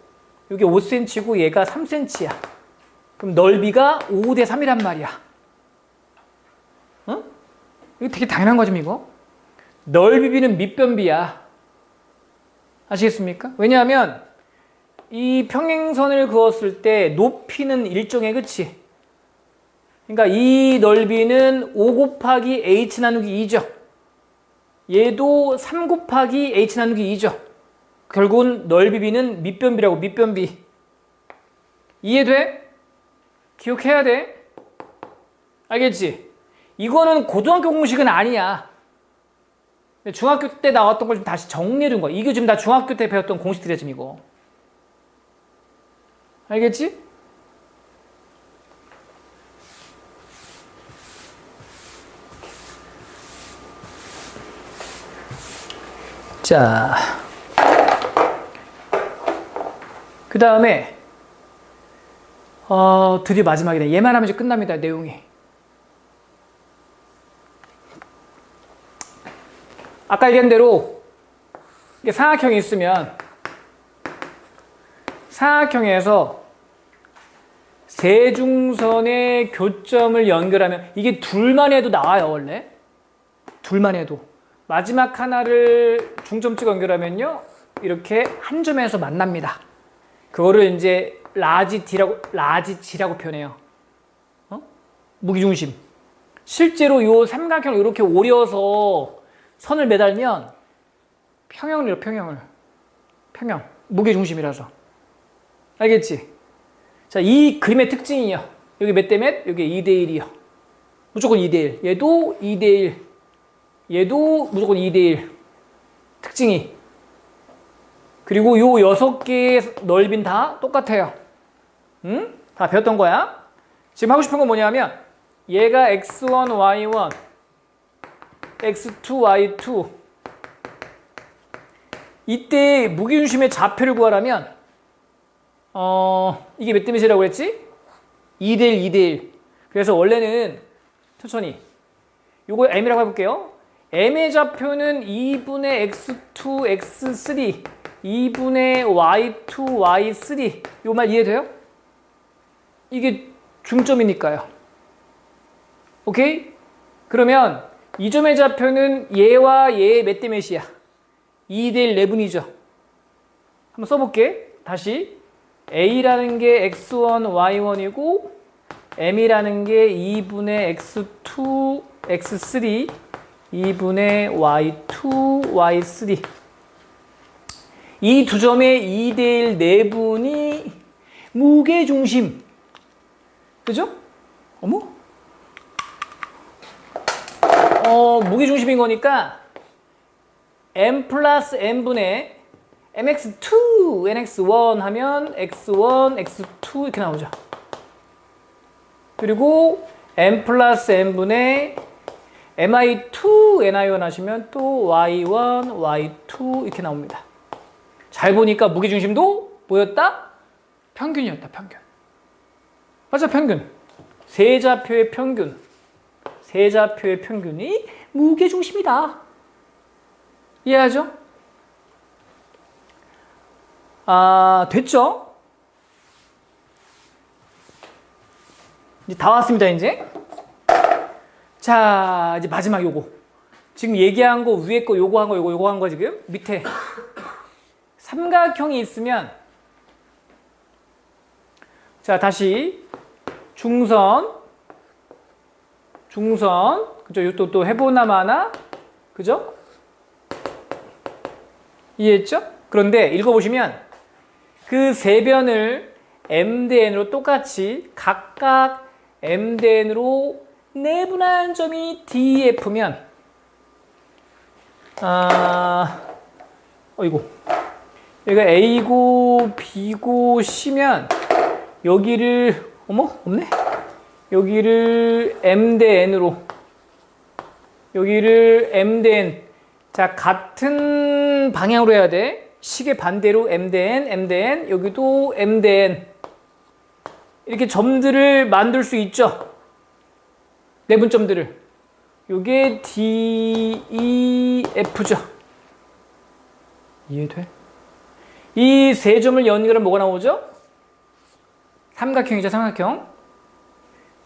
요게 5cm고, 얘가 3cm야. 그럼 넓이가 5대 3이란 말이야. 응? 이거 되게 당연한 거죠, 이거? 넓이비는 밑변비야. 아시겠습니까? 왜냐하면, 이 평행선을 그었을 때 높이는 일정해, 그치? 그러니까 이 넓이는 5 곱하기 h 나누기 2죠. 얘도 3 곱하기 h 나누기 2죠. 결국은 넓이비는 밑변비라고, 밑변비. 이해돼? 기억해야 돼. 알겠지? 이거는 고등학교 공식은 아니야. 중학교 때 나왔던 걸 좀 다시 정리해 둔 거야. 이게 지금 나 중학교 때 배웠던 공식들이야, 지금 이거. 알겠지? 자, 그 다음에 드디어 마지막이네. 얘만 하면 이제 끝납니다, 내용이. 아까 얘기한 대로 이게 삼각형이 있으면 삼각형에서 세중선의 교점을 연결하면 이게 둘만 해도 나와요, 원래. 둘만 해도. 마지막 하나를 중점 찍어 연결하면요, 이렇게 한 점에서 만납니다. 그거를 이제 라지 G라고 표현해요. 무게중심. 실제로 요 삼각형을 이렇게 오려서 선을 매달면 평형을 이뤄, 평형. 무게중심이라서. 알겠지? 자, 이 그림의 특징이요. 여기 몇 대 몇? 여기 2대 1이요. 무조건 2대 1. 얘도 2대 1. 얘도 무조건 2대 1. 특징이. 그리고 요 6개의 넓이는 다 똑같아요. 응? 다 배웠던 거야. 지금 하고 싶은 건 뭐냐면, 얘가 x1, y1, x2, y2. 이때 무게중심의 좌표를 구하라면, 이게 몇 대 몇이라고 했지? 2대 1, 2대 1. 그래서 원래는, 천천히. 요거 m이라고 해볼게요. m의 좌표는 2분의 x2, x3, 2분의 y2, y3. 요 말 이해돼요? 이게 중점이니까요. 오케이? 그러면 이 점의 좌표는 얘와 얘의 몇 대 몇이야? 2대 1 내분이죠. 한번 써볼게. 다시. a라는 게 x1, y1이고 m이라는 게 2분의 x2, x3, 2분의 y2, y3. 이 두 점의 2대 1 내분이 무게중심. 그죠? 어머? 무게중심인 거니까 m 플러스 n분의 mx2, nx1 하면 x1, x2 이렇게 나오죠. 그리고 m 플러스 n분의 mi2, ni1 하시면 또 y1, y2 이렇게 나옵니다. 잘 보니까 무게중심도 뭐였다? 평균이었다, 평균. 맞아, 평균. 세좌표의 평균. 세좌표의 평균이 무게중심이다. 이해하죠? 됐죠? 이제 다 왔습니다, 이제. 자, 이제 마지막 요거. 지금 얘기한 거 위에 거 요거 한 거 요거 한 거 지금 밑에 삼각형이 있으면 자 다시 중선 그죠? 이것도 또 해보나 마나 그죠? 이해했죠? 그런데 읽어보시면 그 세 변을 m 대 n으로 똑같이 각각 m 대 n으로 내분한 점이 df면 이거 여기가 a고 b고 c면 여기를 없네? 여기를 m 대 n으로 여기를 m 대 n 자 같은 방향으로 해야 돼. 식의 반대로 m 대 n, m 대 n 여기도 m 대 n 이렇게 점들을 만들 수 있죠. 내분점들을 요게 D, E, F죠. 이해돼? 이 세 점을 연결하면 뭐가 나오죠? 삼각형이죠, 삼각형.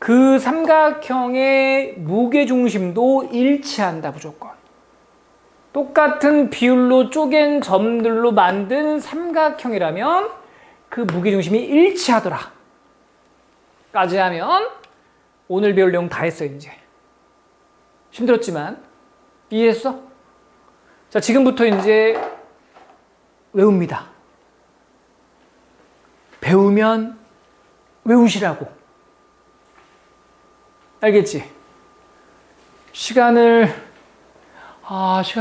그 삼각형의 무게중심도 일치한다, 무조건. 똑같은 비율로 쪼갠 점들로 만든 삼각형이라면 그 무게중심이 일치하더라. 까지 하면 오늘 배울 내용 다 했어, 이제. 힘들었지만 이해했어? 자, 지금부터 이제 외웁니다. 배우면 외우시라고. 알겠지? 시간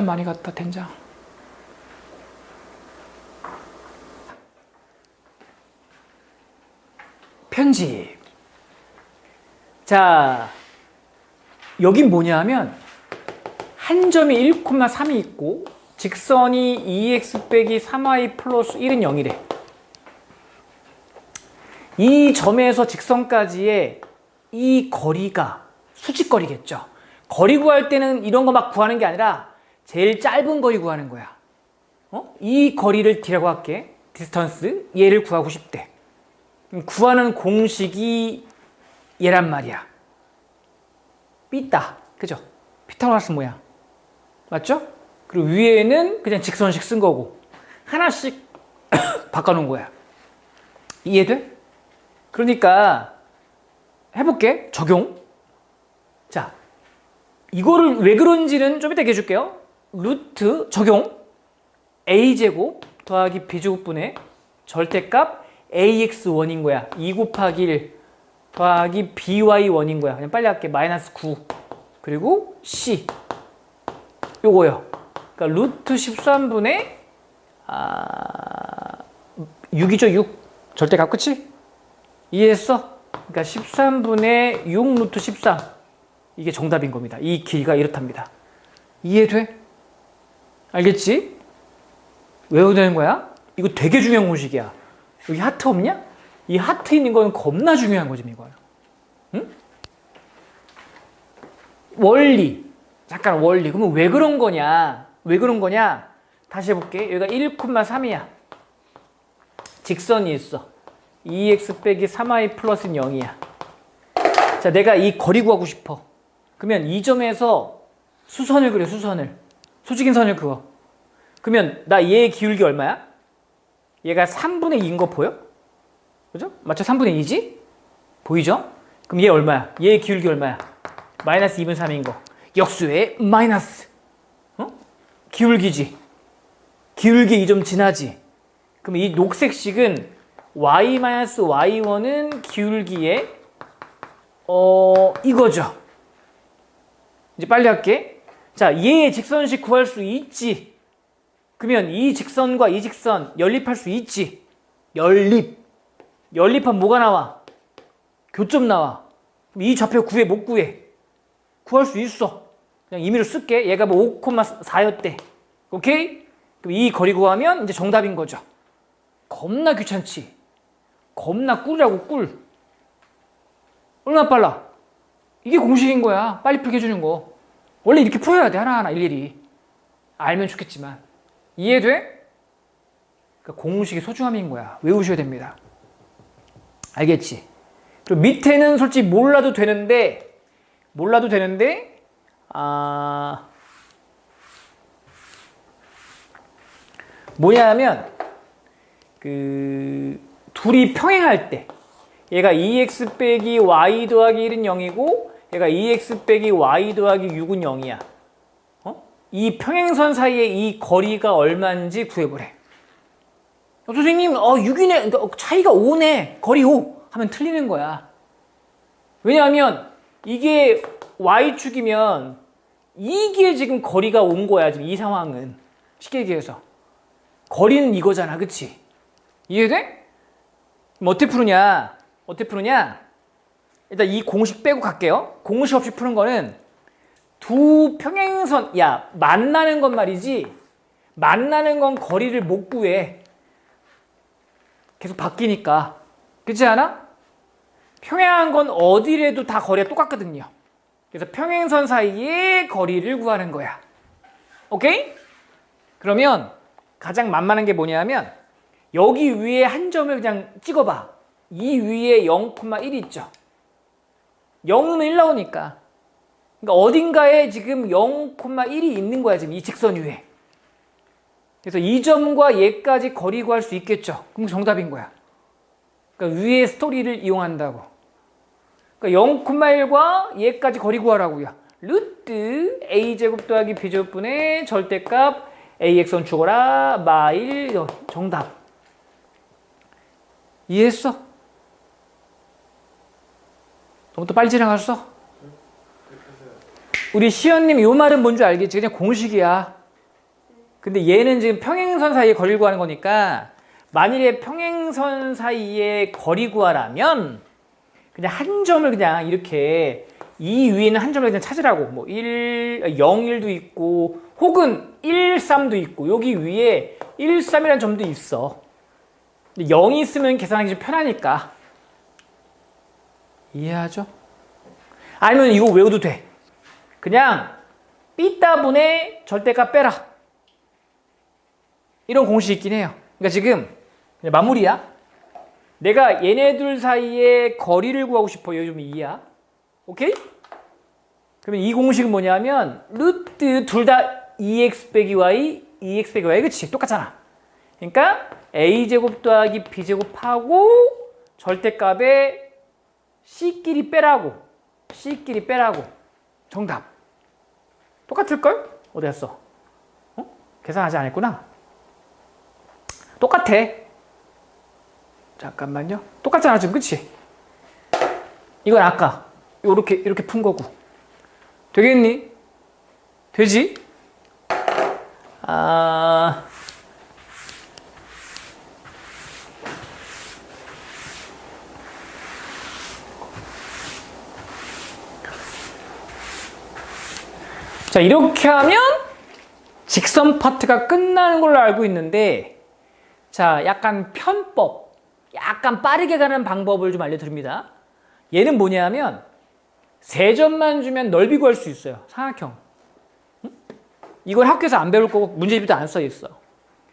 많이 갔다, 된장. 편집. 자, 여긴 뭐냐 하면 한 점이 1,3이 있고 직선이 2x 빼기 3y 플러스 1은 0이래. 이 점에서 직선까지의 이 거리가 수직거리겠죠. 거리 구할 때는 이런 거 막 구하는 게 아니라 제일 짧은 거리 구하는 거야. 이 거리를 D라고 할게. 디스턴스. 얘를 구하고 싶대. 구하는 공식이 얘란 말이야. 삐따. 그죠? 피타고라스 모양. 맞죠? 그리고 위에는 그냥 직선식 쓴 거고 하나씩 바꿔놓은 거야. 이해돼? 그러니까 해볼게. 적용. 자, 이거를 왜 그런지는 좀 이따 얘기해 줄게요. 루트 적용 a제곱 더하기 b제곱분의 절대값 ax원인 거야. 2 곱하기 1 더하기 by원인 거야. 그냥 빨리 할게. 마이너스 9 그리고 c 요거요. 그러니까 루트 13분의 6이죠. 6 절대값. 그치? 이해했어? 그러니까 13분의 6 루트 13 이게 정답인 겁니다. 이 길이가 이렇답니다. 이해돼? 알겠지? 외워되는 거야? 이거 되게 중요한 공식이야. 여기 하트 없냐? 이 하트 있는 건 겁나 중요한 거지, 이거는. 응? 원리. 잠깐 원리. 그러면 왜 그런 거냐? 왜 그런 거냐? 다시 해볼게. 여기가 1,3이야. 직선이 있어. 2x 빼기 3y 플러스는 0이야. 자, 내가 이 거리 구하고 싶어. 그러면 이 점에서 수선을 그려, 수선을. 수직인 선을 그어. 그러면 나 얘의 기울기 얼마야? 얘가 3분의 2인 거 보여? 그죠? 맞죠? 3분의 2지? 보이죠? 그럼 얘 얼마야? 얘의 기울기 얼마야? 마이너스 2분 3인 거. 역수의 마이너스. 기울기지. 기울기 이 점 지나지. 그럼 이 녹색식은 y-y1은 기울기의 이거죠. 이제 빨리 할게. 자, 얘의 직선식 구할 수 있지. 그러면 이 직선과 이 직선 연립할 수 있지. 연립하면 뭐가 나와? 교점 나와. 그럼 이 좌표 구해 못 구해? 구할 수 있어. 그냥 임의로 쓸게. 얘가 뭐 5,4였대. 오케이? 그럼 이 거리 구하면 이제 정답인 거죠. 겁나 귀찮지? 겁나 꿀이라고, 꿀. 얼마나 빨라? 이게 공식인 거야. 빨리 풀게 해주는 거. 원래 이렇게 풀어야 돼. 하나하나 일일이. 알면 좋겠지만. 이해돼? 그러니까 공식의 소중함인 거야. 외우셔야 됩니다. 알겠지? 그리고 밑에는 솔직히 몰라도 되는데 뭐냐면 그 둘이 평행할 때 얘가 2x 빼기 y 더하기 1은 0이고 얘가 2x 빼기 y 더하기 6은 0이야. 이 평행선 사이의 이 거리가 얼마인지 구해보래. 선생님 6이네, 그러니까 차이가 5네, 거리 5 하면 틀리는 거야. 왜냐하면 이게 y축이면 이게 지금 거리가 온 거야. 지금 이 상황은 쉽게 얘기해서 거리는 이거잖아, 그치? 이해돼? 그럼 어떻게 푸느냐? 일단 이 공식 빼고 갈게요. 공식 없이 푸는 거는 두 평행선, 야, 만나는 건 말이지, 만나는 건 거리를 못 구해. 계속 바뀌니까. 그렇지 않아? 평행한 건 어디래도 다 거리가 똑같거든요. 그래서 평행선 사이의 거리를 구하는 거야. 오케이? 그러면 가장 만만한 게 뭐냐면 여기 위에 한 점을 그냥 찍어봐. 이 위에 0,1 있죠. 0은 1 나오니까. 그러니까 어딘가에 지금 0,1이 있는 거야. 지금 이 직선 위에. 그래서 이 점과 얘까지 거리 구할 수 있겠죠. 그럼 정답인 거야. 그러니까 위의 스토리를 이용한다고. 그러니까 0,1과 얘까지 거리 구하라고요. 루트 a제곱 더하기 b제곱분의 절대값 ax선 죽어라 마일. 정답. 이해했어? 너무 또 빨리 지나갔어? 우리 시연님 이 말은 뭔지 알겠지? 그냥 공식이야. 근데 얘는 지금 평행선 사이에 거리를 구하는 거니까 만일에 평행선 사이에 거리 구하라면 그냥 한 점을 그냥 이렇게 이 위에는 한 점을 그냥 찾으라고. 뭐 1, 0, 1도 있고 혹은 1, 3도 있고 여기 위에 1, 3이라는 점도 있어. 0이 있으면 계산하기 좀 편하니까. 이해하죠? 아니면 이거 외워도 돼. 그냥 삐따분의 절대값 빼라. 이런 공식이 있긴 해요. 그러니까 지금 그냥 마무리야. 내가 얘네들 사이에 거리를 구하고 싶어. 여기 좀 이해야. 오케이? 그러면 이 공식은 뭐냐면 루트 둘 다 2x 빼기 y, 2x 빼기 y. 그치? 똑같잖아. 그러니까 a제곱 더하기 b제곱하고 절대값에 c끼리 빼라고. c끼리 빼라고. 정답. 똑같을걸? 어디 갔어? 계산하지 않았구나. 똑같아. 잠깐만요. 똑같잖아 지금. 그치? 이건 아까 이렇게 푼 거고. 되겠니? 되지? 자, 이렇게 하면 직선 파트가 끝나는 걸로 알고 있는데, 자, 약간 편법, 약간 빠르게 가는 방법을 좀 알려드립니다. 얘는 뭐냐면 세 점만 주면 넓이 구할 수 있어요. 삼각형. 이걸 학교에서 안 배울 거고 문제집도 안 써 있어.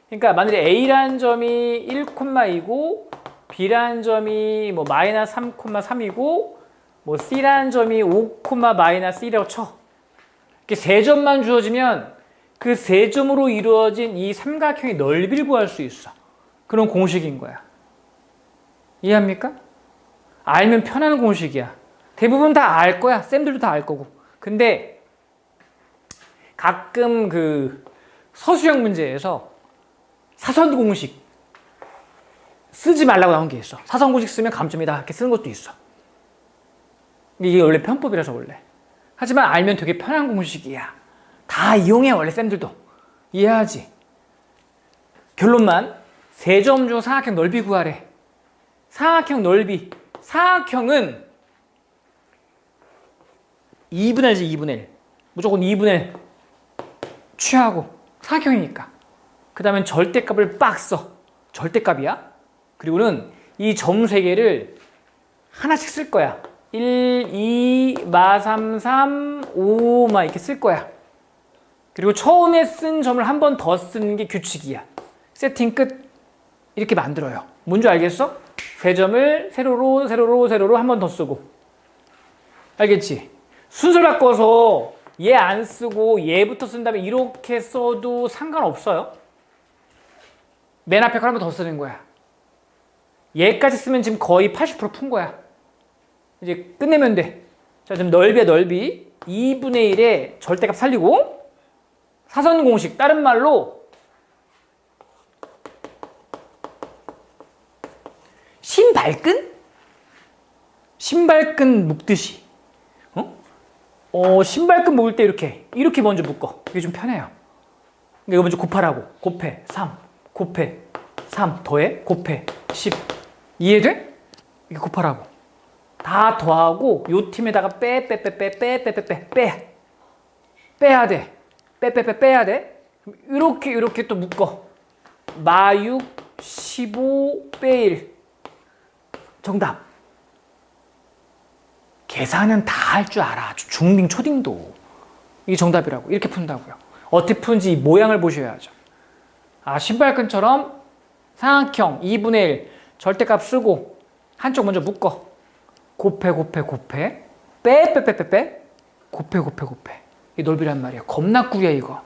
그러니까 만약에 A라는 점이 1,2고 B라는 점이 뭐 마이너스 3,3이고 뭐 C라는 점이 5, 마이너스 1이라고 쳐. 이렇게 세 점만 주어지면 그 세 점으로 이루어진 이 삼각형의 넓이를 구할 수 있어. 그런 공식인 거야. 이해합니까? 알면 편한 공식이야. 대부분 다 알 거야. 쌤들도 다 알 거고. 근데 가끔 그 서술형 문제에서 사선 공식 쓰지 말라고 나온 게 있어. 사선 공식 쓰면 감점이다. 이렇게 쓰는 것도 있어. 이게 원래 편법이라서 원래. 하지만 알면 되게 편한 공식이야. 다 이용해 원래 쌤들도. 이해하지? 결론만 세 점 중 삼각형 넓이 구하래. 삼각형 넓이. 삼각형은 2분의 1지 2분의 1. 무조건 2분의 1 취하고 삼각형이니까. 그 다음에 절대값을 빡 써. 절대값이야. 그리고는 이 점 세 개를 하나씩 쓸 거야. 1, 2, 마 3, 3, 5, 마 이렇게 쓸 거야. 그리고 처음에 쓴 점을 한 번 더 쓰는 게 규칙이야. 세팅 끝. 이렇게 만들어요. 뭔지 알겠어? 세 점을 세로로 한 번 더 쓰고. 알겠지? 순서 바꿔서 얘 안 쓰고 얘부터 쓴 다음에 이렇게 써도 상관없어요. 맨 앞에 걸 한 번 더 쓰는 거야. 얘까지 쓰면 지금 거의 80%푼 거야. 이제 끝내면 돼. 자, 지금 넓이야, 넓이. 2분의 1에 절대값 살리고, 사선 공식, 다른 말로, 신발끈? 신발끈 묶듯이. 신발끈 묶을 때 이렇게 먼저 묶어. 이게 좀 편해요. 이거 먼저 곱하라고. 곱해, 3. 곱해, 3. 더해, 곱해, 10. 이해돼? 이거 곱하라고. 다 더하고 요 팀에다가 빼야 돼. 빼야 돼. 이렇게 또 묶어. 마육 15 빼 1. 정답. 계산은 다 할 줄 알아. 중딩 초딩도. 이게 정답이라고. 이렇게 푼다고요. 어떻게 푸는지 모양을 보셔야죠. 신발끈처럼 삼각형 2분의 1 절대값 쓰고 한쪽 먼저 묶어. 곱해 빼 곱해. 이 넓이란 말이야. 겁나 꿀이야 이거.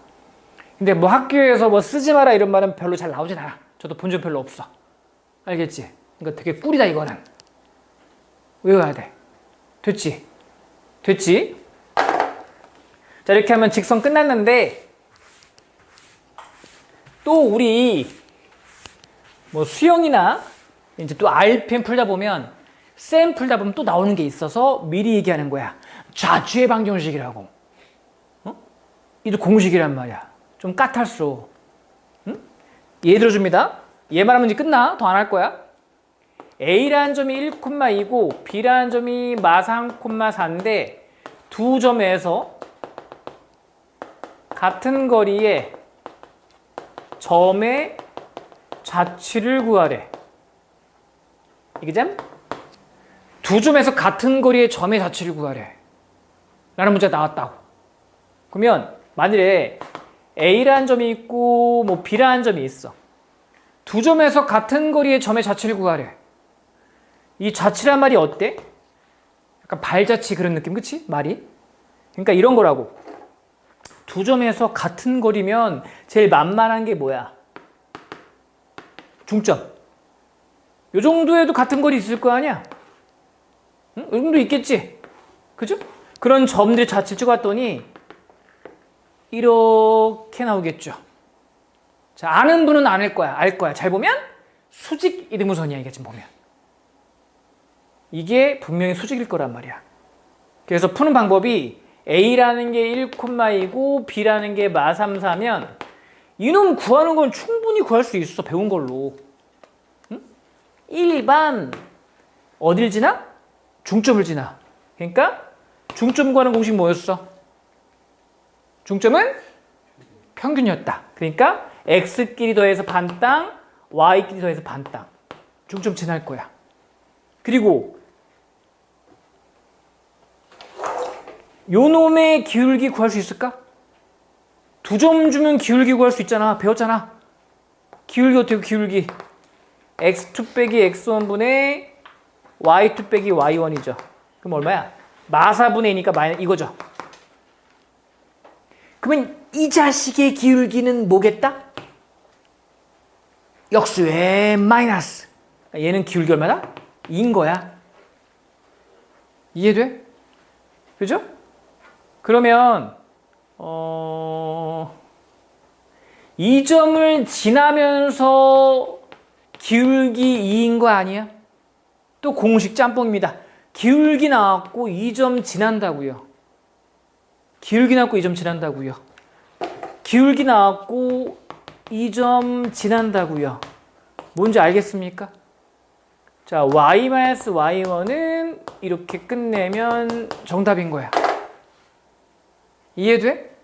근데 뭐 학교에서 뭐 쓰지 마라 이런 말은 별로 잘 나오진 않아. 저도 본 적 별로 없어. 알겠지? 그러니까 되게 꿀이다 이거는. 외워야 돼. 됐지? 자, 이렇게 하면 직선 끝났는데 또 우리 뭐 수영이나 이제 또 RPM 풀다 보면 쌤 풀다 보면 또 나오는 게 있어서 미리 얘기하는 거야. 좌추의 방정식이라고. 이도 공식이란 말이야. 좀 까탈스러워. 얘 들어줍니다. 얘만 하면 이제 끝나. 더 안 할 거야. A라는 점이 1,2고 B라는 점이 -3,4인데 두 점에서 같은 거리에 점의 좌치를 구하래. 이게 참? 두 점에서 같은 거리의 점의 좌치를 구하래. 라는 문제가 나왔다고. 그러면 만일에 A라는 점이 있고 뭐 B라는 점이 있어. 두 점에서 같은 거리의 점의 좌치를 구하래. 이 좌치란 말이 어때? 약간 발자취 그런 느낌, 그치? 말이? 그러니까 이런 거라고. 두 점에서 같은 거리면 제일 만만한 게 뭐야? 중점. 요 정도에도 같은 거리 있을 거 아니야? 응? 요 정도 있겠지? 그죠? 그런 점들의 좌치 찍어봤더니 이렇게 나오겠죠. 자, 아는 분은 알 거야. 잘 보면 수직 이등분선이야, 이게 지금 보면. 이게 분명히 수직일 거란 말이야. 그래서 푸는 방법이 A라는 게 1,2고 B라는 게 -3,4면 이놈 구하는 건 충분히 구할 수 있어. 배운 걸로. 응? 1반 어딜 지나? 중점을 지나. 그러니까 중점 구하는 공식 뭐였어? 중점은 평균이었다. 그러니까 X끼리 더해서 반땅, Y끼리 더해서 반땅. 중점 지날 거야. 그리고 요 놈의 기울기 구할 수 있을까? 두 점 주면 기울기 구할 수 있잖아. 배웠잖아. 기울기 어떻게 기울기? x2 빼기 x1분의 y2 빼기 y1이죠. 그럼 얼마야? 마사분의 2니까 마이너스 이거죠. 그러면 이 자식의 기울기는 뭐겠다? 역수의 마이너스. 얘는 기울기 얼마다? 2인 거야. 이해돼? 그죠? 그러면 이 점을 지나면서 기울기 2인 거 아니야? 또 공식 짬뽕입니다. 기울기 나왔고 2점 지난다고요. 기울기 나왔고 2점 지난다고요. 기울기 나왔고 2점 지난다고요. 뭔지 알겠습니까? 자, y-y1은 이렇게 끝내면 정답인 거야. 이해돼?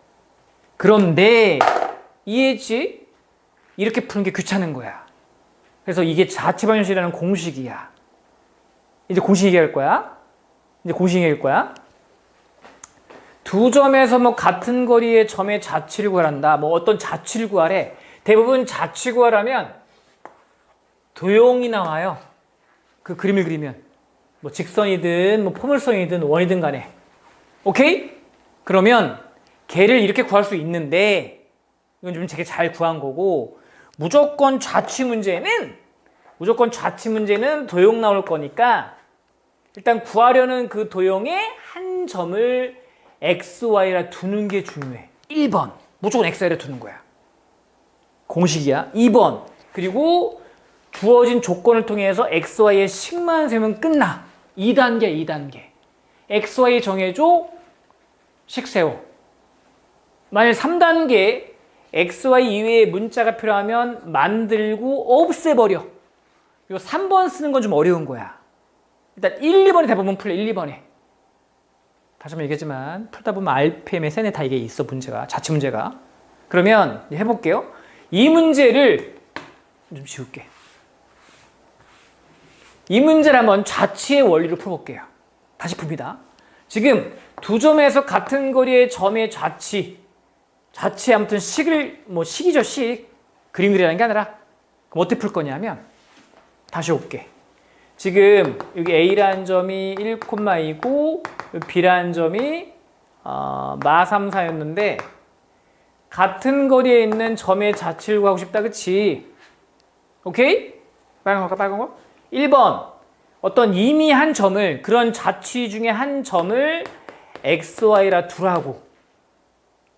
그런데 이해했지? 이렇게 푸는 게 귀찮은 거야. 그래서 이게 자체방정식이라는 공식이야. 이제 공식 얘기할 거야. 두 점에서 뭐 같은 거리의 점의 좌치를 구하란다. 뭐 어떤 좌치를 구하래. 대부분 좌치 구하라면 도형이 나와요. 그 그림을 그리면 뭐 직선이든 뭐 포물선이든 원이든 간에. 오케이? 그러면 걔를 이렇게 구할 수 있는데 이건 좀 되게 잘 구한 거고 무조건 좌치 문제는 도형 나올 거니까 일단 구하려는 그 도형의 한 점을 x, y라 두는 게 중요해. 1번 무조건 x, y라 두는 거야. 공식이야. 2번 그리고 주어진 조건을 통해서 x, y의 식만 세면 끝나. 2단계. x, y 정해줘. 식 세워. 만약 3단계 x, y 이외의 문자가 필요하면 만들고 없애버려. 요 3번 쓰는 건 좀 어려운 거야. 일단 1, 2번에 대부분 풀려. 1, 2번에. 다시 한번 얘기하지만 풀다 보면 RPM에 세네 다 이게 있어. 문제가. 자체 문제가. 그러면 해볼게요. 이 문제를 좀 지울게. 이 문제를 한번 좌치의 원리로 풀어볼게요. 다시 풉니다. 지금 두 점에서 같은 거리의 점의 좌치 아무튼 식이죠, 식. 그림 그리라는 게 아니라. 그럼 어떻게 풀 거냐면 다시 올게. 지금 여기 A라는 점이 1,2고 B라는 점이 마 3, 4였는데 같은 거리에 있는 점의 좌치를 구하고 싶다, 그치? 오케이? 빨간 거? 1번 어떤 이미 한 점을, 그런 좌치 중에 한 점을 x, y라 두라고.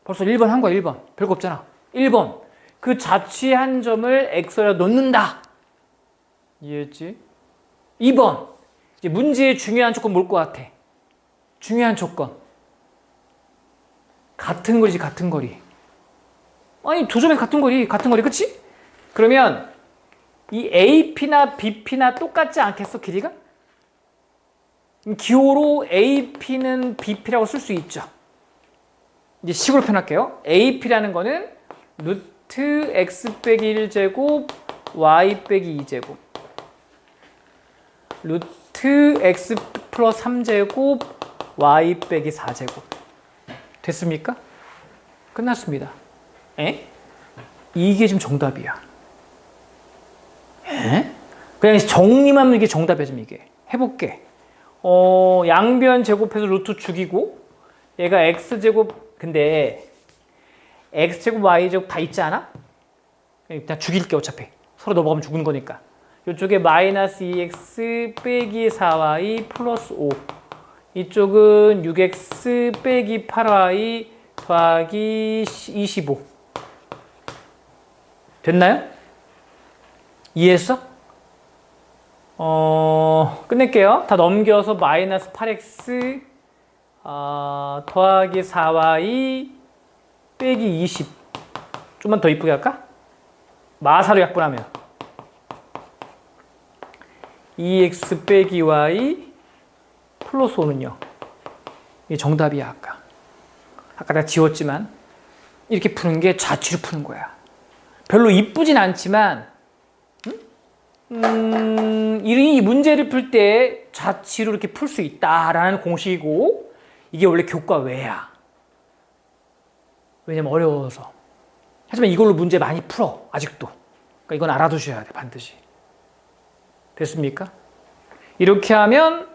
벌써 1번 한 거야. 1번 별거 없잖아. 1번 그 좌치 한 점을 x, y라 놓는다. 이해했지? 2번 이제 문제의 중요한 조건 뭘 것 같아? 중요한 조건 같은 거리지. 같은 거리. 아니 두 점에 같은 거리 그치? 그러면 이 AP나 BP나 똑같지 않겠어, 길이가? 기호로 AP는 BP라고 쓸 수 있죠. 이제 식으로 표현할게요. AP라는 거는 루트 x 빼기 1제곱 y 빼기 2제곱 루트 x 플러스 3제곱 y 빼기 4제곱 됐습니까? 끝났습니다. 에? 이게 지금 정답이야. 에? 그냥 정리만 하면 이게 정답이야. 지금 이게 해볼게. 양변 제곱해서 루트 죽이고 얘가 x제곱, 근데 x제곱 y제곱 다 있지 않아? 일단 죽일게. 어차피 서로 넘어가면 죽는 거니까. 이쪽에 마이너스 2x 빼기 4y 플러스 5, 이쪽은 6x 빼기 8y 더하기 25 됐나요? 이해했어? 끝낼게요. 다 넘겨서 마이너스 8x 더하기 4y 빼기 20. 좀만 더 이쁘게 할까? 마사로 약분하면 2x 빼기 y 플러스 5는요. 이게 정답이야. 아까 내가 지웠지만 이렇게 푸는 게 좌치로 푸는 거야. 별로 이쁘진 않지만 이 문제를 풀 때 좌치로 이렇게 풀 수 있다라는 공식이고, 이게 원래 교과 외야. 왜냐면 어려워서. 하지만 이걸로 문제 많이 풀어 아직도. 그러니까 이건 알아두셔야 돼, 반드시. 됐습니까? 이렇게 하면